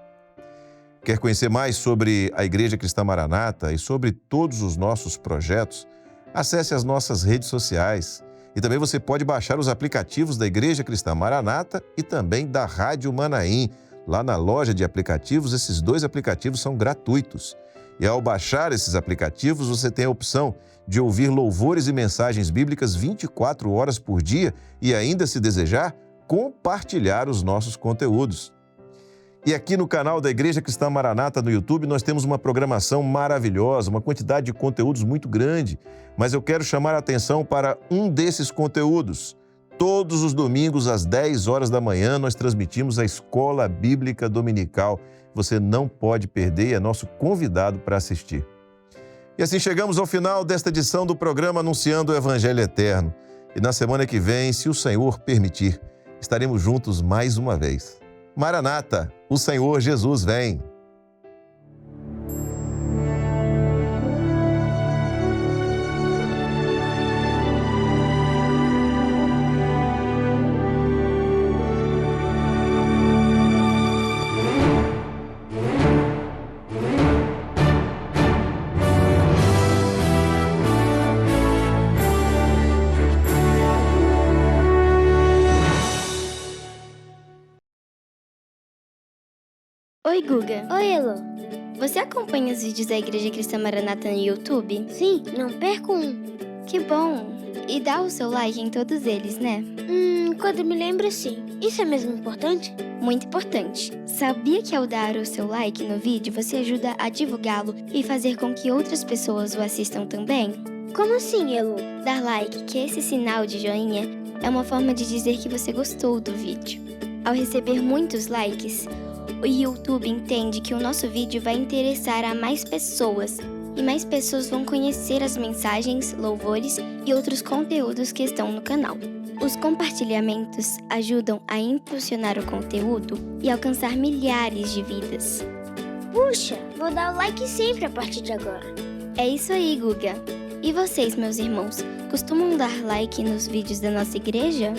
Quer conhecer mais sobre a Igreja Cristã Maranata e sobre todos os nossos projetos? Acesse as nossas redes sociais e também você pode baixar os aplicativos da Igreja Cristã Maranata e também da Rádio Manaim. Lá na loja de aplicativos, esses 2 aplicativos são gratuitos. E ao baixar esses aplicativos, você tem a opção de ouvir louvores e mensagens bíblicas 24 horas por dia e ainda, se desejar, compartilhar os nossos conteúdos. E aqui no canal da Igreja Cristã Maranata no YouTube, nós temos uma programação maravilhosa, uma quantidade de conteúdos muito grande, mas eu quero chamar a atenção para um desses conteúdos. Todos os domingos, às 10 horas da manhã, nós transmitimos a Escola Bíblica Dominical. Você não pode perder e é nosso convidado para assistir. E assim chegamos ao final desta edição do programa Anunciando o Evangelho Eterno. E na semana que vem, se o Senhor permitir, estaremos juntos mais uma vez. Maranata, o Senhor Jesus vem! Oi, Guga. Oi, Elo. Você acompanha os vídeos da Igreja Cristã Maranata no YouTube? Sim, não perco um. Que bom. E dá o seu like em todos eles, né? Quando me lembro, sim. Isso é mesmo importante? Muito importante. Sabia que ao dar o seu like no vídeo, você ajuda a divulgá-lo e fazer com que outras pessoas o assistam também? Como assim, Elo? Dar like, que é esse sinal de joinha, é uma forma de dizer que você gostou do vídeo. Ao receber muitos likes, o YouTube entende que o nosso vídeo vai interessar a mais pessoas e mais pessoas vão conhecer as mensagens, louvores e outros conteúdos que estão no canal. Os compartilhamentos ajudam a impulsionar o conteúdo e alcançar milhares de vidas. Puxa, vou dar o like sempre a partir de agora. É isso aí, Guga. E vocês, meus irmãos, costumam dar like nos vídeos da nossa igreja?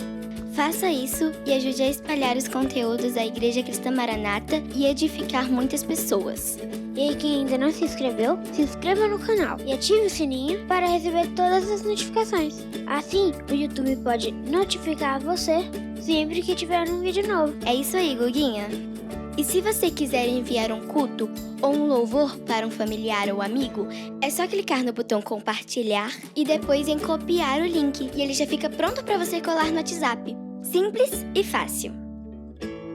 Faça isso e ajude a espalhar os conteúdos da Igreja Cristã Maranata e edificar muitas pessoas. E aí, quem ainda não se inscreveu, se inscreva no canal e ative o sininho para receber todas as notificações. Assim, o YouTube pode notificar você sempre que tiver um vídeo novo. É isso aí, Guguinha. E se você quiser enviar um culto ou um louvor para um familiar ou amigo, é só clicar no botão compartilhar e depois em copiar o link e ele já fica pronto para você colar no WhatsApp. Simples e fácil.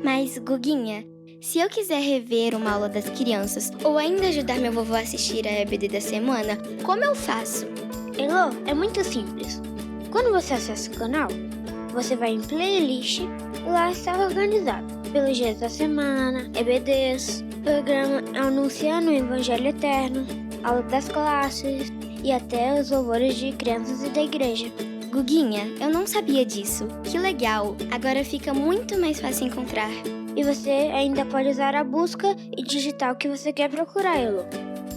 Mas, Guguinha, se eu quiser rever uma aula das crianças ou ainda ajudar meu vovô a assistir a EBD da semana, como eu faço? Elô, é muito simples. Quando você acessa o canal, você vai em playlist e lá está organizado pelos dias da semana, EBDs, programa Anunciando o Evangelho Eterno, aula das classes e até os louvores de crianças e da igreja. Guguinha, eu não sabia disso. Que legal! Agora fica muito mais fácil encontrar. E você ainda pode usar a busca e digitar o que você quer procurar, Elo.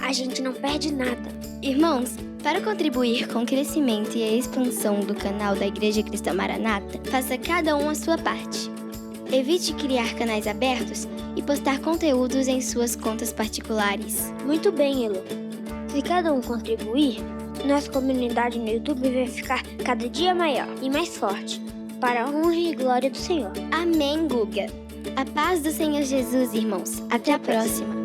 A gente não perde nada. Irmãos, para contribuir com o crescimento e a expansão do canal da Igreja Cristã Maranata, faça cada um a sua parte. Evite criar canais abertos e postar conteúdos em suas contas particulares. Muito bem, Elo. Se cada um contribuir, nossa comunidade no YouTube vai ficar cada dia maior e mais forte, para a honra e glória do Senhor. Amém, Guga. A paz do Senhor Jesus, irmãos. Até a próxima.